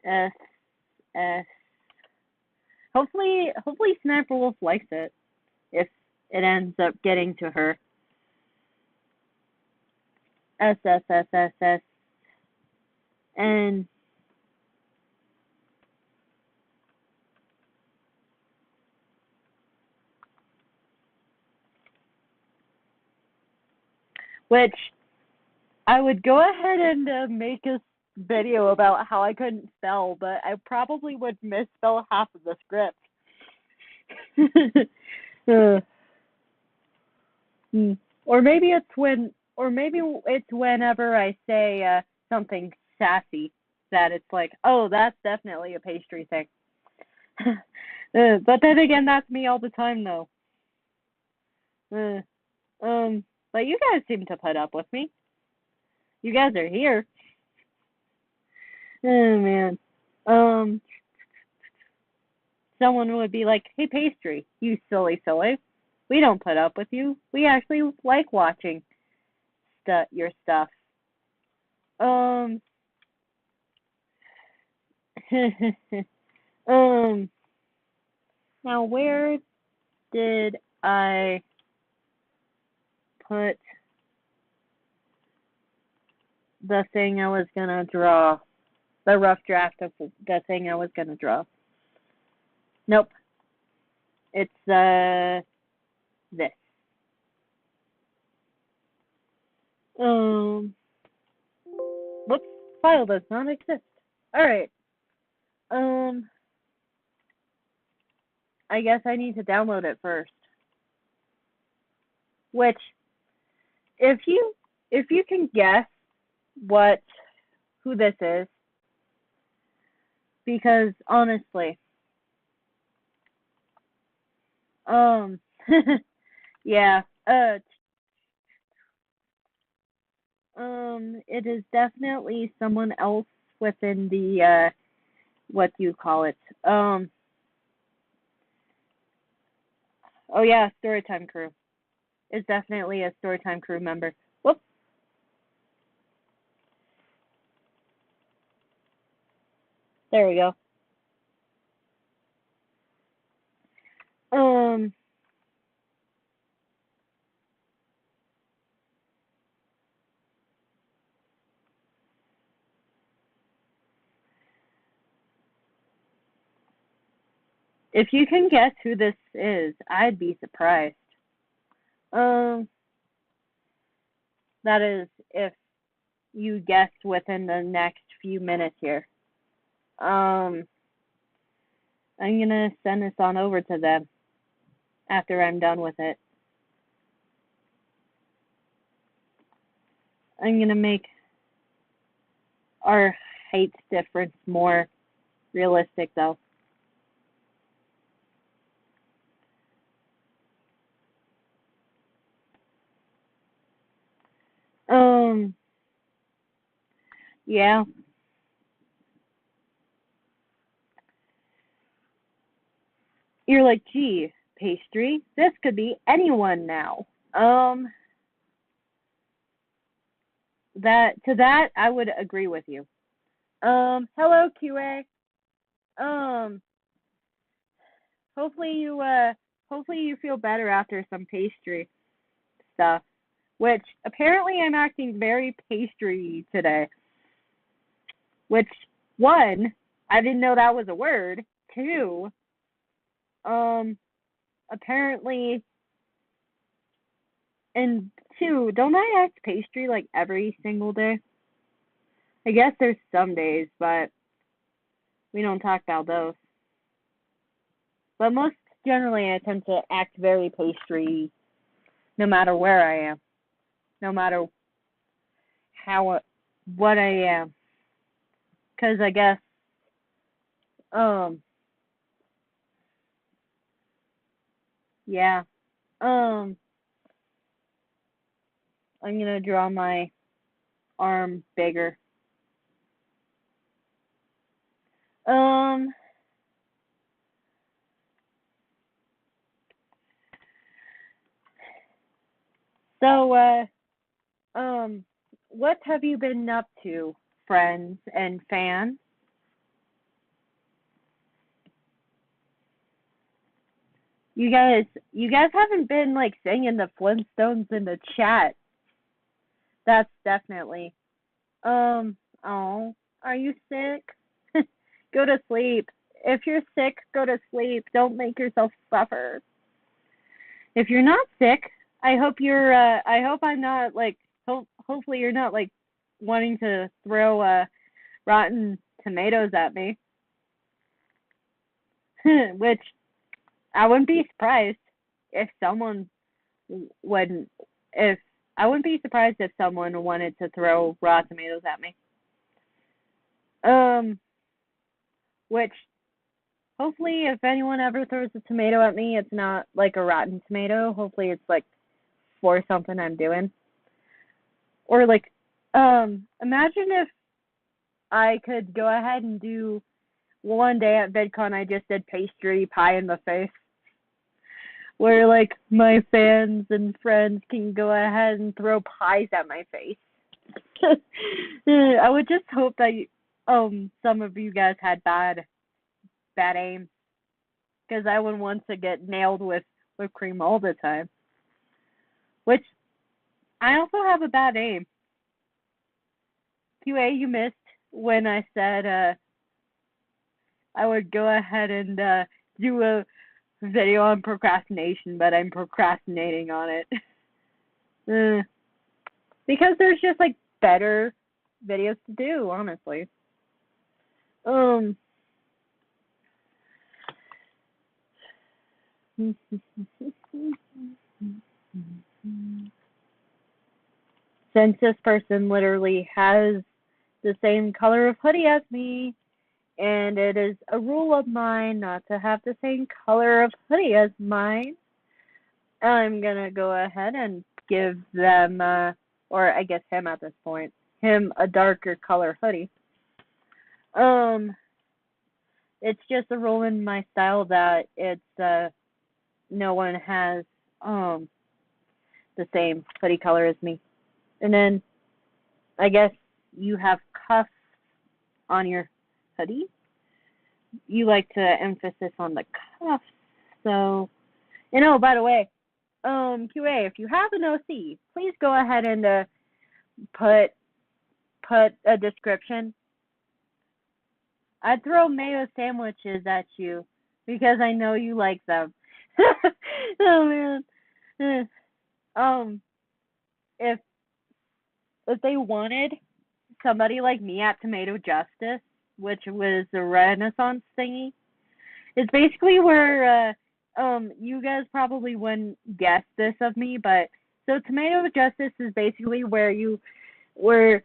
S S. Hopefully Sniper Wolf likes it if it ends up getting to her. S S S S S and which I would go ahead and make a video about how I couldn't spell, but I probably would misspell half of the script. uh, or maybe it's whenever I say something sassy that it's like, oh, that's definitely a pastry thing. But then again, that's me all the time, though. Uh, but you guys seem to put up with me. You guys are here. Oh man. Um, Someone would be like, "Hey, pastry, you silly. We don't put up with you. We actually like watching your stuff." Um, um. Now where did I put the thing I was gonna draw? The rough draft of the thing I was gonna draw. Nope. It's this. Um. Whoops. File does not exist. All right. Um. I guess I need to download it first. Which, if you can guess what who this is, because honestly, um, yeah, it is definitely someone else within the what do you call it? Oh yeah, Storytime crew. It's definitely a Storytime crew member. Whoops. There we go. Um, if you can guess who this is, I'd be surprised. Um, that is if you guess within the next few minutes here. Um, I'm gonna send this on over to them after I'm done with it. I'm gonna make our height difference more realistic though. Um, yeah. you're like, gee, Pastry, this could be anyone now. Um, that I would agree with you. Hello QA. Um, hopefully you hopefully you feel better after some pastry stuff. Which apparently I'm acting very pastry today. Which one, I didn't know that was a word. Two, um, apparently, and two, don't I act pastry like every single day? I guess there's some days, but we don't talk about those. But most generally, I tend to act very pastry no matter where I am, no matter how what I am. Because I guess, um, yeah, um, I'm gonna draw my arm bigger. Um, so, um, what have you been up to, friends and fans? You guys haven't been like singing the Flintstones in the chat. That's definitely. Oh, are you sick? Go to sleep. If you're sick, go to sleep. Don't make yourself suffer. If you're not sick, I hope you're. I hope I'm not like. Hopefully you're not like wanting to throw rotten tomatoes at me. Which I wouldn't be surprised if someone wouldn't. If I wouldn't be surprised if someone wanted to throw raw tomatoes at me. Um, which hopefully, if anyone ever throws a tomato at me, it's not like a rotten tomato. Hopefully, it's like for something I'm doing. Or like, imagine if I could go ahead and do one day at VidCon. I just did pastry pie in the face, where like my fans and friends can go ahead and throw pies at my face. I would just hope that some of you guys had bad aim, because I wouldn't want to get nailed with whipped cream all the time. Which I also have a bad aim. QA, you missed when I said I would go ahead and do a video on procrastination, but I'm procrastinating on it. Because there's just like better videos to do, honestly. Since this person literally has the same color of hoodie as me, and it is a rule of mine not to have the same color of hoodie as mine, I'm gonna go ahead and give them, or I guess him at this point, him a darker color hoodie. It's just a rule in my style that it's no one has the same hoodie color as me. And then I guess you have cuffs on your hoodie. You like to emphasis on the cuffs. So, and oh, by the way, QA, if you have an OC, please go ahead and put a description. I'd throw mayo sandwiches at you because I know you like them. Oh man. If they wanted somebody like me at Tomato Justice, which was a Renaissance thingy, it's basically where you guys probably wouldn't guess this of me, but so Tomato Justice is basically where you where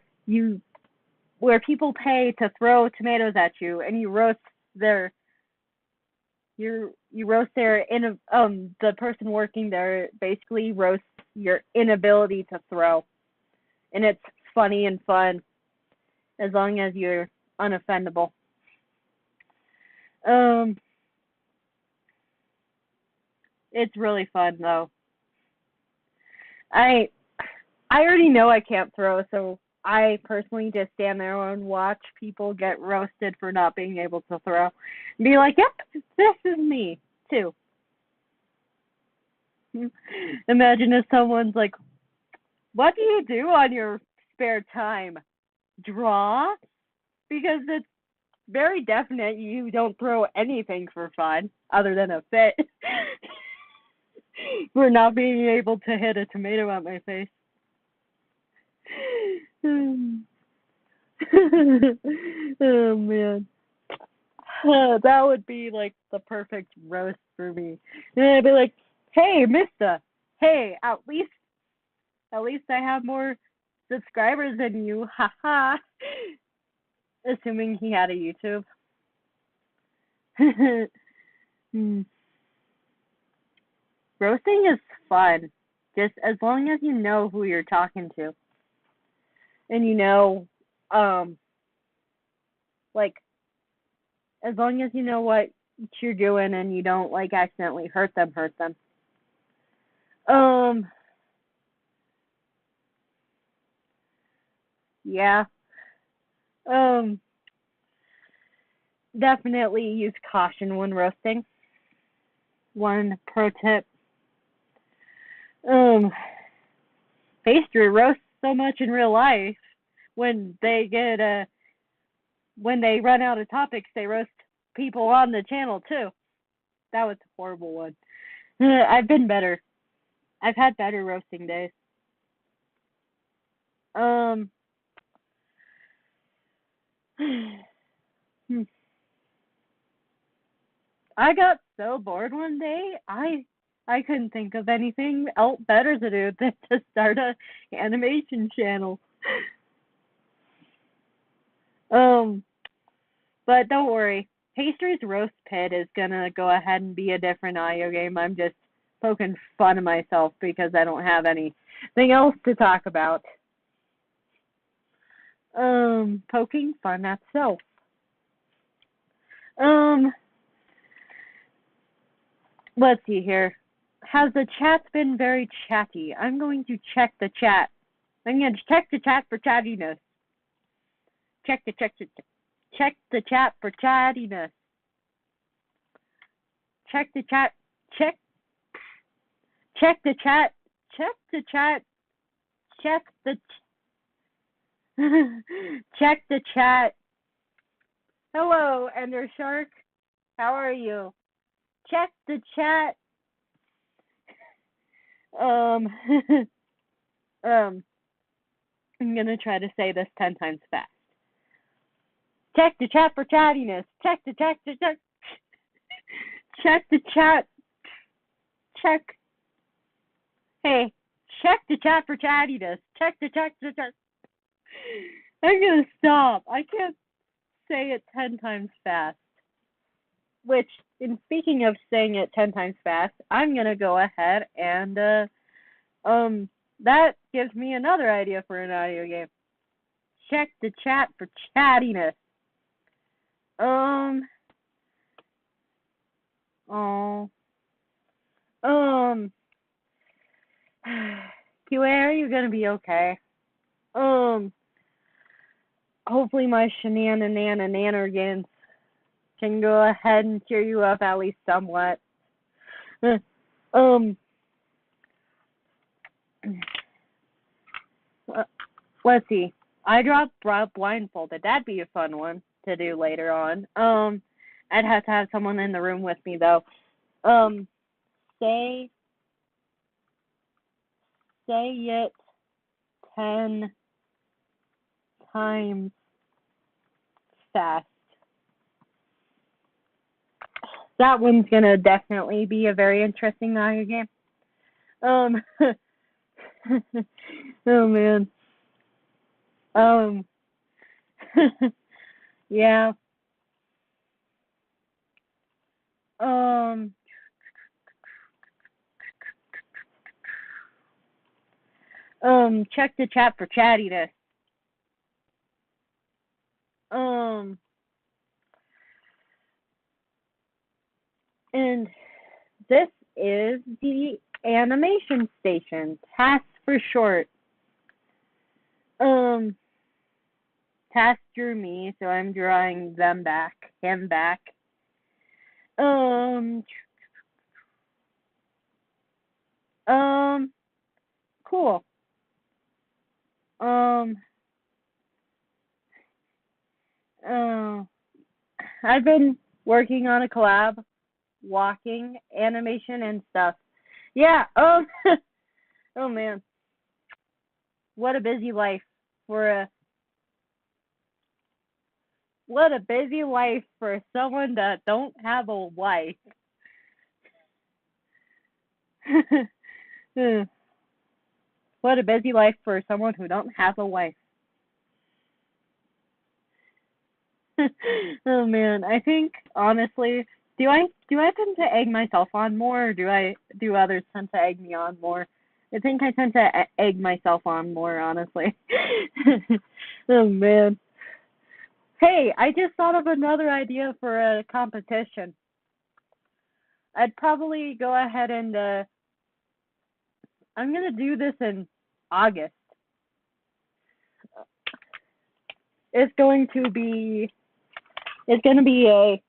people pay to throw tomatoes at you, and you roast their the person working there basically roasts your inability to throw, and it's funny and fun as long as you're unoffendable. It's really fun though. I I already know I can't throw, so I personally just stand there and watch people get roasted for not being able to throw. And be like, yep, this is me too. Imagine if someone's like, what do you do on your spare time? Draw? Because it's very definite you don't throw anything for fun other than a fit for not being able to hit a tomato at my face. Oh man. That would be like the perfect roast for me. And I'd be like, "Hey, Mister. Hey, at least I have more subscribers than you. Haha." Assuming he had a YouTube. Hmm. Roasting is fun, just as long as you know who you're talking to, and um, like as long as you know what you're doing and you don't like accidentally hurt them. Um, yeah. Um, Definitely use caution when roasting. One pro tip. Um, Pastry roasts so much in real life when when they run out of topics, they roast people on the channel too. That was a horrible one. I've been better. I've had better roasting days. Um, I got so bored one day. I couldn't think of anything else better to do than to start a animation channel. Um, but don't worry. Pastry's Roast Pit is gonna go ahead and be a different audio game. I'm just poking fun of myself because I don't have anything else to talk about. Poking fun at self. Um, let's see here. Has the chat been very chatty? I'm going to check the chat. I'm going to check the chat for chattiness. Check the chat for chattiness. Check the chat. Check the chat. Check the chat. Check the check the chat. Hello, Ender Shark. How are you? Check the chat. Um I'm gonna try to say this 10 times fast. Check the chat for chattiness. Check the chat. Check the chat. Check. Hey, check the chat for chattiness. Check the chat. I'm gonna stop. I can't say it 10 times fast. Which, in speaking of saying it 10 times fast, I'm gonna go ahead and that gives me another idea for an audio game. Check the chat for chattiness. Oh. Um. QA, are you gonna be okay? Um. Hopefully my shenanigans can go ahead and cheer you up at least somewhat. Um. Let's see. I dropped blindfolded. That'd be a fun one to do later on. I'd have to have someone in the room with me though. Say it 10 times fast. That one's gonna definitely be a very interesting audio game. Oh man. Um, yeah. Um, Check the chat for chattiness. Um, and this is the animation station, TAS for short. TAS drew me, so I'm drawing him back. Cool. I've been working on a collab, walking animation and stuff. Yeah. Oh man, what a busy life for someone that don't have a wife. What a busy life for someone who don't have a wife. Oh man, I think honestly, do I tend to egg myself on more, or do others tend to egg me on more? I think I tend to egg myself on more, honestly. Oh man. Hey, I just thought of another idea for a competition. I'd probably go ahead and I'm gonna do this in August. It's going to be a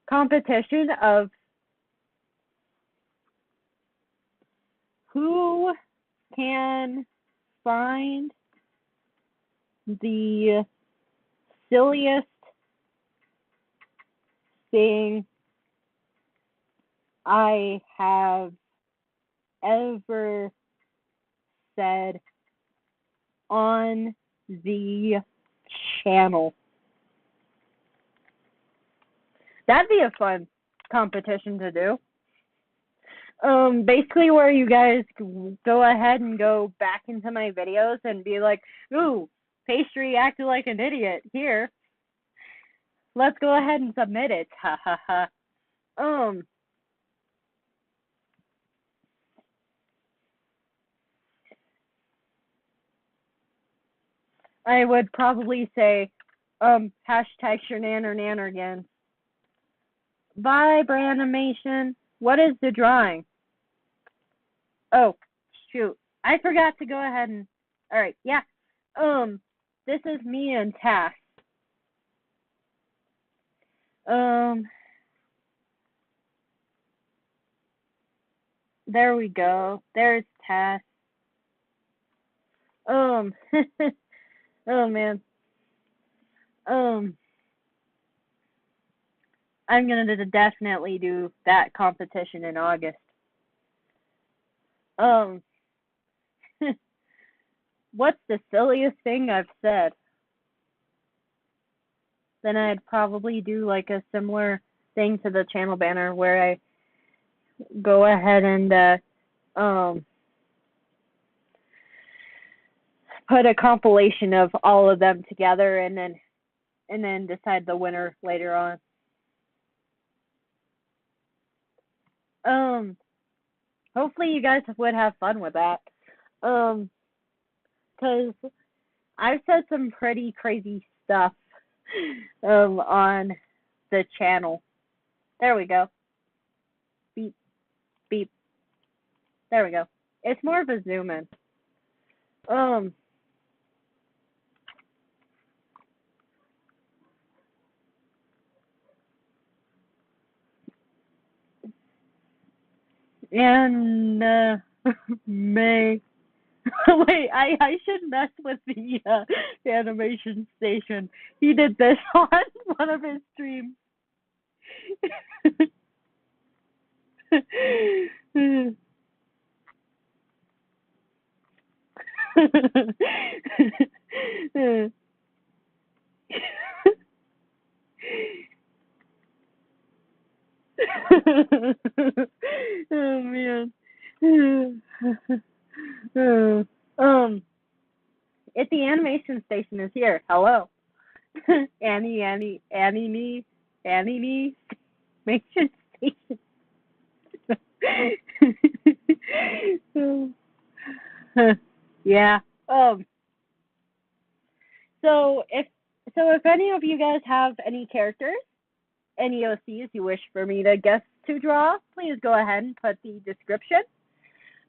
competition of who can find the silliest thing I have ever said on the channel. That'd be a fun competition to do. Basically where you guys go ahead and go back into my videos and be like, ooh, Pastry acted like an idiot here. Let's go ahead and submit it. Ha ha ha. I would probably say, hashtag shenanigans. Vibe animation. What is the drawing? Oh, shoot. I forgot to go ahead and, alright, yeah. This is me and TAS. There we go. There's TAS. Oh man. I'm gonna definitely do that competition in August. What's the silliest thing I've said? Then I'd probably do like a similar thing to the channel banner where I go ahead and put a compilation of all of them together and then decide the winner later on. Hopefully you guys would have fun with that. Because I've said some pretty crazy stuff on the channel. There we go. Beep, beep. There we go. It's more of a zoom in. And May. Wait, I should mess with the animation station. He did this on one of his streams. Oh man. If the animation station is here, hello. Annie, animation station. Yeah. So if any of you guys have any characters any OCs you wish for me to guess to draw, please go ahead and put the description.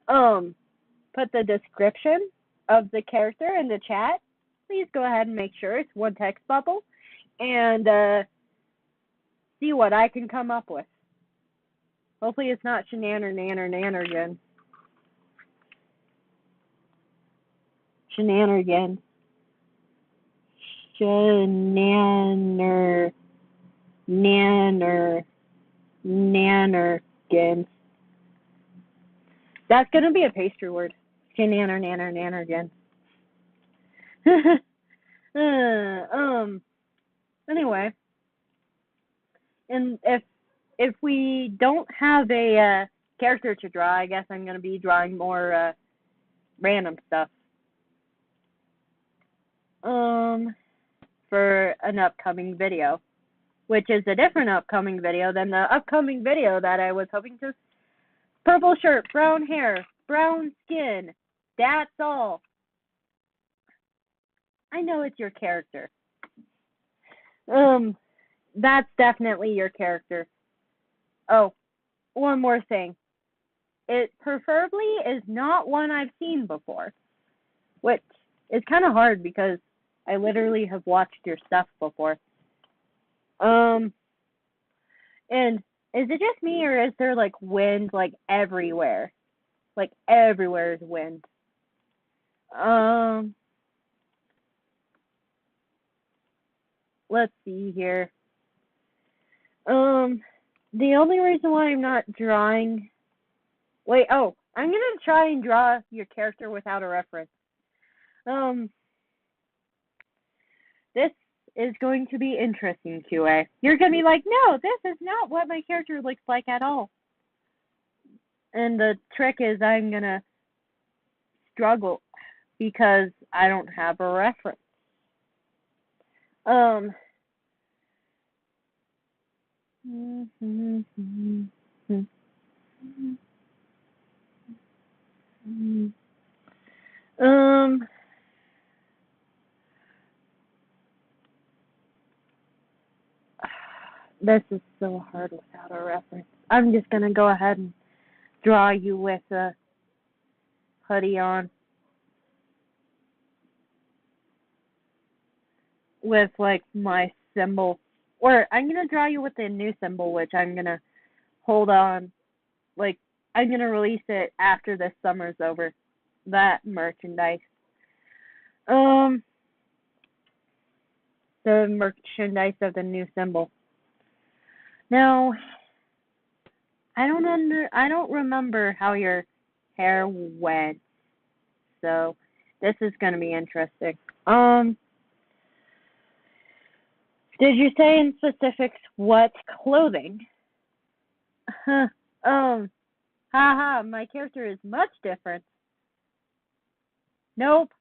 Put the description of the character in the chat. Please go ahead and make sure it's one text bubble and see what I can come up with. Hopefully it's not shenanigans. Shenanigans. Nannergans. That's gonna be a pastry word. Nannergans. Anyway, and if we don't have a character to draw, I guess I'm gonna be drawing more random stuff. For an upcoming video, which is a different upcoming video than the upcoming video that I was hoping to. Purple shirt, brown hair, brown skin. That's all. I know it's your character. That's definitely your character. Oh, one more thing. It preferably is not one I've seen before, which is kind of hard because I literally have watched your stuff before. And is it just me, or is there like wind like everywhere? Like everywhere is wind. Let's see here. The only reason why I'm not drawing. Wait, I'm gonna try and draw your character without a reference. This is going to be interesting, QA. You're going to be like, no, this is not what my character looks like at all. And the trick is I'm going to struggle because I don't have a reference. This is so hard without a reference. I'm just going to go ahead and draw you with a hoodie on. With like my symbol. Or I'm going to draw you with a new symbol, which I'm going to hold on. Like, I'm going to release it after this summer's over. That merchandise. The merchandise of the new symbol. Now, I don't remember how your hair went. So, this is going to be interesting. Did you say in specifics what clothing? My character is much different. Nope.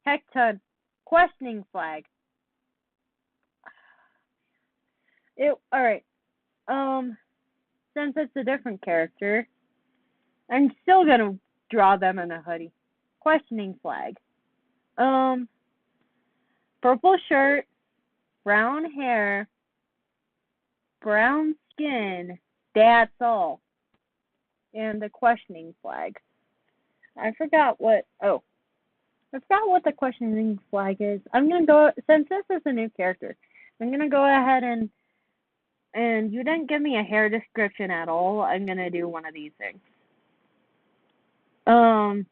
Hecton. Questioning flag. Alright. Since it's a different character, I'm still gonna draw them in a hoodie. Questioning flag. Purple shirt, brown hair, brown skin, that's all. And the questioning flag. I forgot what the questioning flag is. I'm gonna go, since this is a new character, I'm gonna go ahead and you didn't give me a hair description at all. I'm gonna do one of these things. And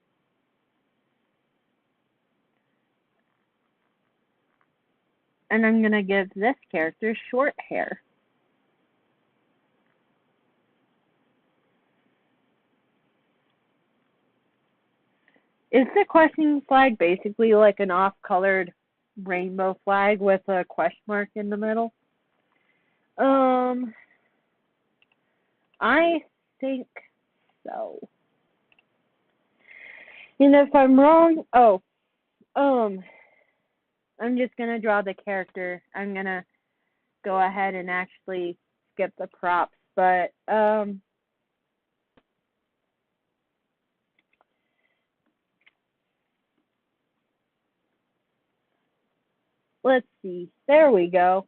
I'm gonna give this character short hair. Is the questioning flag basically like an off-colored rainbow flag with a question mark in the middle? I think so. And if I'm wrong, I'm just gonna draw the character. I'm gonna go ahead and actually skip the props, but let's see. There we go.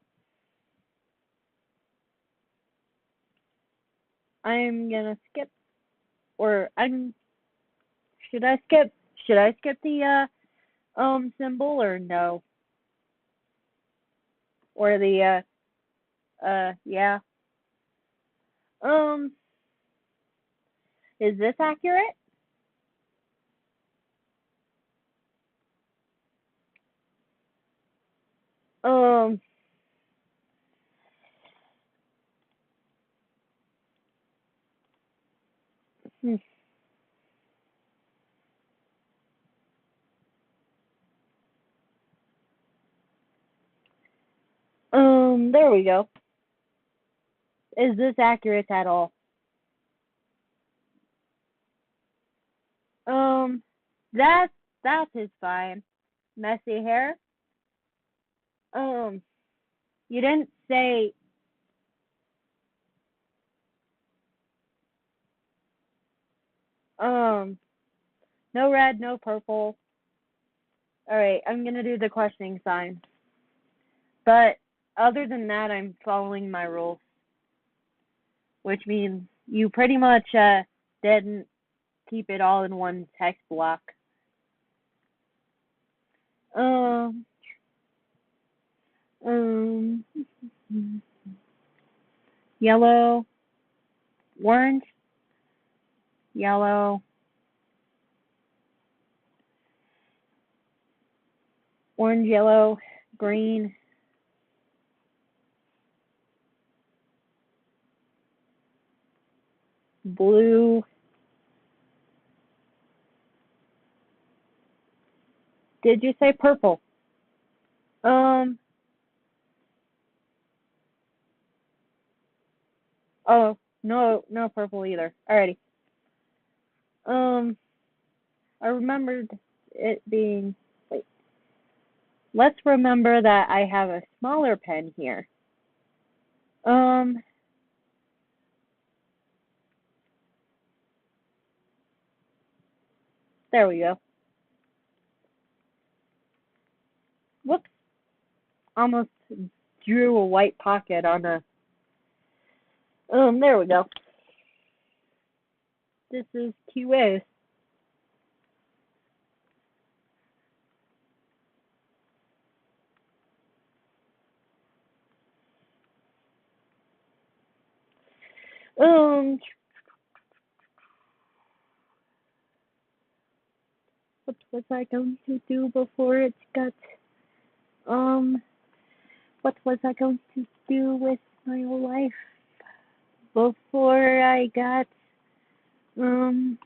I'm gonna skip, or I'm. Should I skip? Should I skip the symbol or no? Or the yeah. Um, is this accurate? Um, hmm, there we go. Is this accurate at all? Um, that that is fine. Messy hair. Um, you didn't say um no red, no purple. All right, I'm gonna do the questioning sign. But other than that, I'm following my rules, which means you pretty much didn't keep it all in one text block. Um, um, yellow, orange, yellow, orange, yellow, green, blue. Did you say purple? Um, oh, no, no purple either. Alrighty. Um, I remembered it being, wait, let's remember that I have a smaller pen here. Um, there we go. Whoops, almost drew a white pocket on a, there we go. This is QA. Um, what was I going to do before it got, um, what was I going to do with my life before I got, um,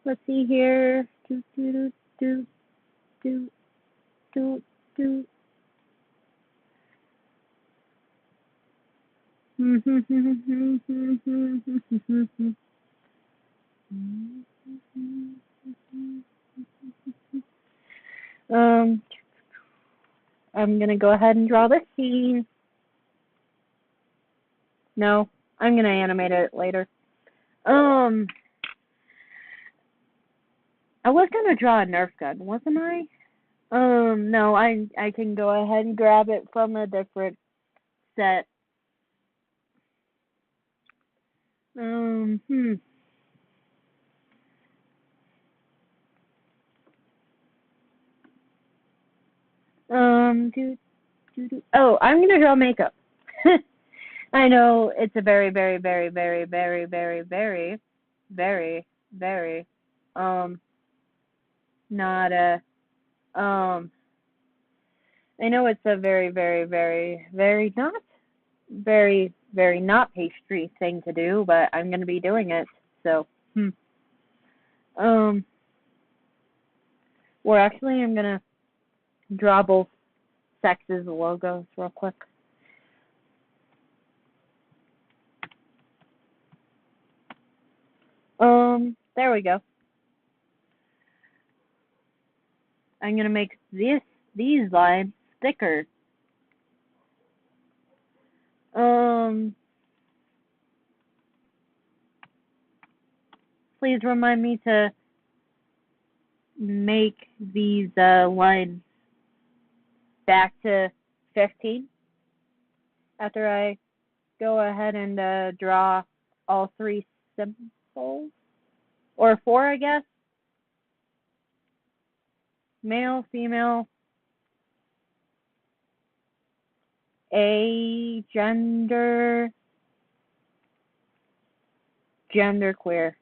let's see here, do, do, do, do. um, I'm gonna go ahead and draw the scene. No, I'm gonna animate it later. Um, I was gonna draw a Nerf gun, wasn't I? No, I can go ahead and grab it from a different set. Um, hmm. Oh, I'm gonna draw makeup. I know it's a very, very, very, very, very, very, very, very, very, um, not a, um, I know it's a very, very, very, very not, very, very not pastry thing to do, but I'm gonna be doing it. So, um, or actually, I'm gonna draw both sexes logos real quick. There we go. I'm gonna make these lines thicker. Um, please remind me to make these lines back to 15 after I go ahead and draw all three symbols, or four, I guess. Male, female, a gender, genderqueer.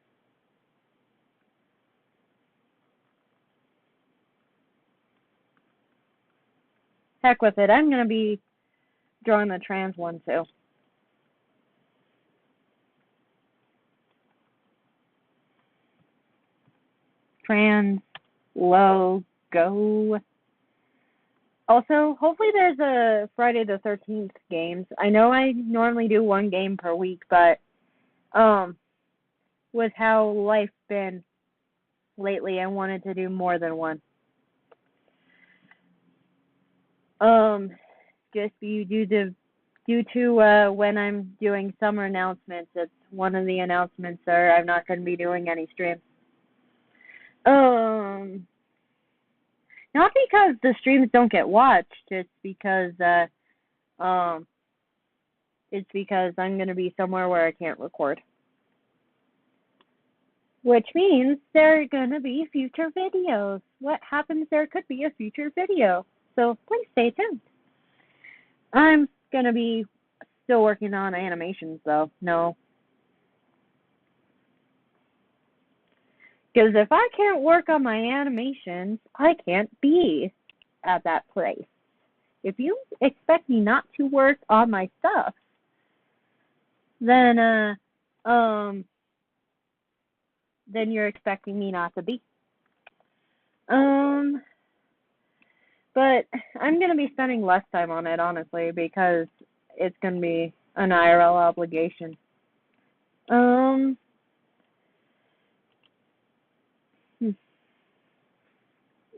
Heck with it. I'm going to be drawing the trans one too. Trans logo. Also, hopefully there's a Friday the 13th games. I know I normally do one game per week, but with how life's been lately, I wanted to do more than one. Just due to when I'm doing summer announcements, it's one of the announcements are I'm not going to be doing any streams. Not because the streams don't get watched, it's because I'm going to be somewhere where I can't record. Which means there are going to be future videos. What happens? There could be a future video. So please stay tuned. I'm going to be still working on animations, though. No. Because if I can't work on my animations, I can't be at that place. If you expect me not to work on my stuff, then you're expecting me not to be. But I'm going to be spending less time on it, honestly, because it's going to be an IRL obligation.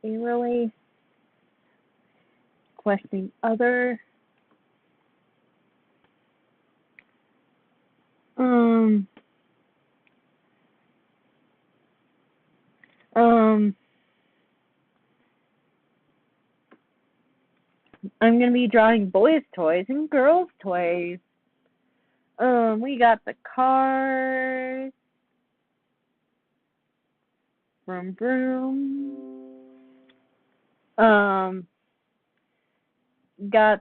Really questioning other. I'm going to be drawing boys' toys and girls' toys. We got the cars. Vroom, vroom. Got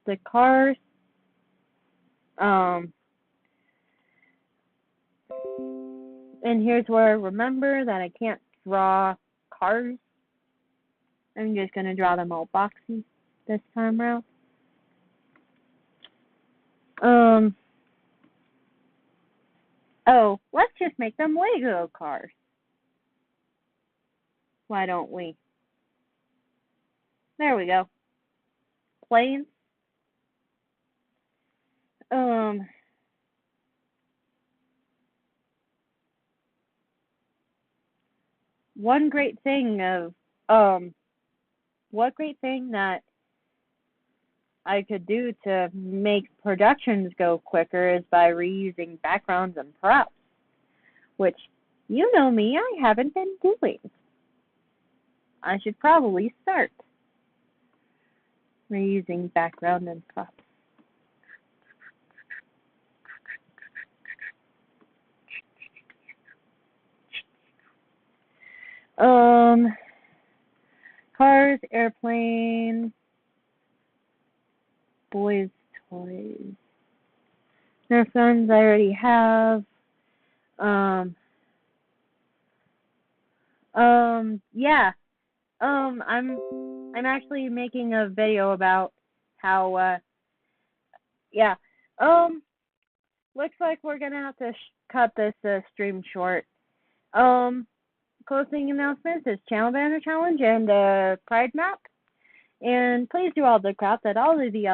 the cars. And here's where I remember that I can't draw cars. I'm just going to draw them all boxy this time around. Oh, let's just make them Lego cars. Why don't we? There we go. Planes. One great thing that I could do to make productions go quicker is by reusing backgrounds and props, which, you know me, I haven't been doing. I should probably start reusing background and props. Cars, airplanes, boys' toys. Nerf guns I already have. Yeah. I'm actually making a video about how yeah. Looks like we're gonna have to cut this stream short. Closing announcements is Channel Banner Challenge and Pride Map. And please do all the crap that all of the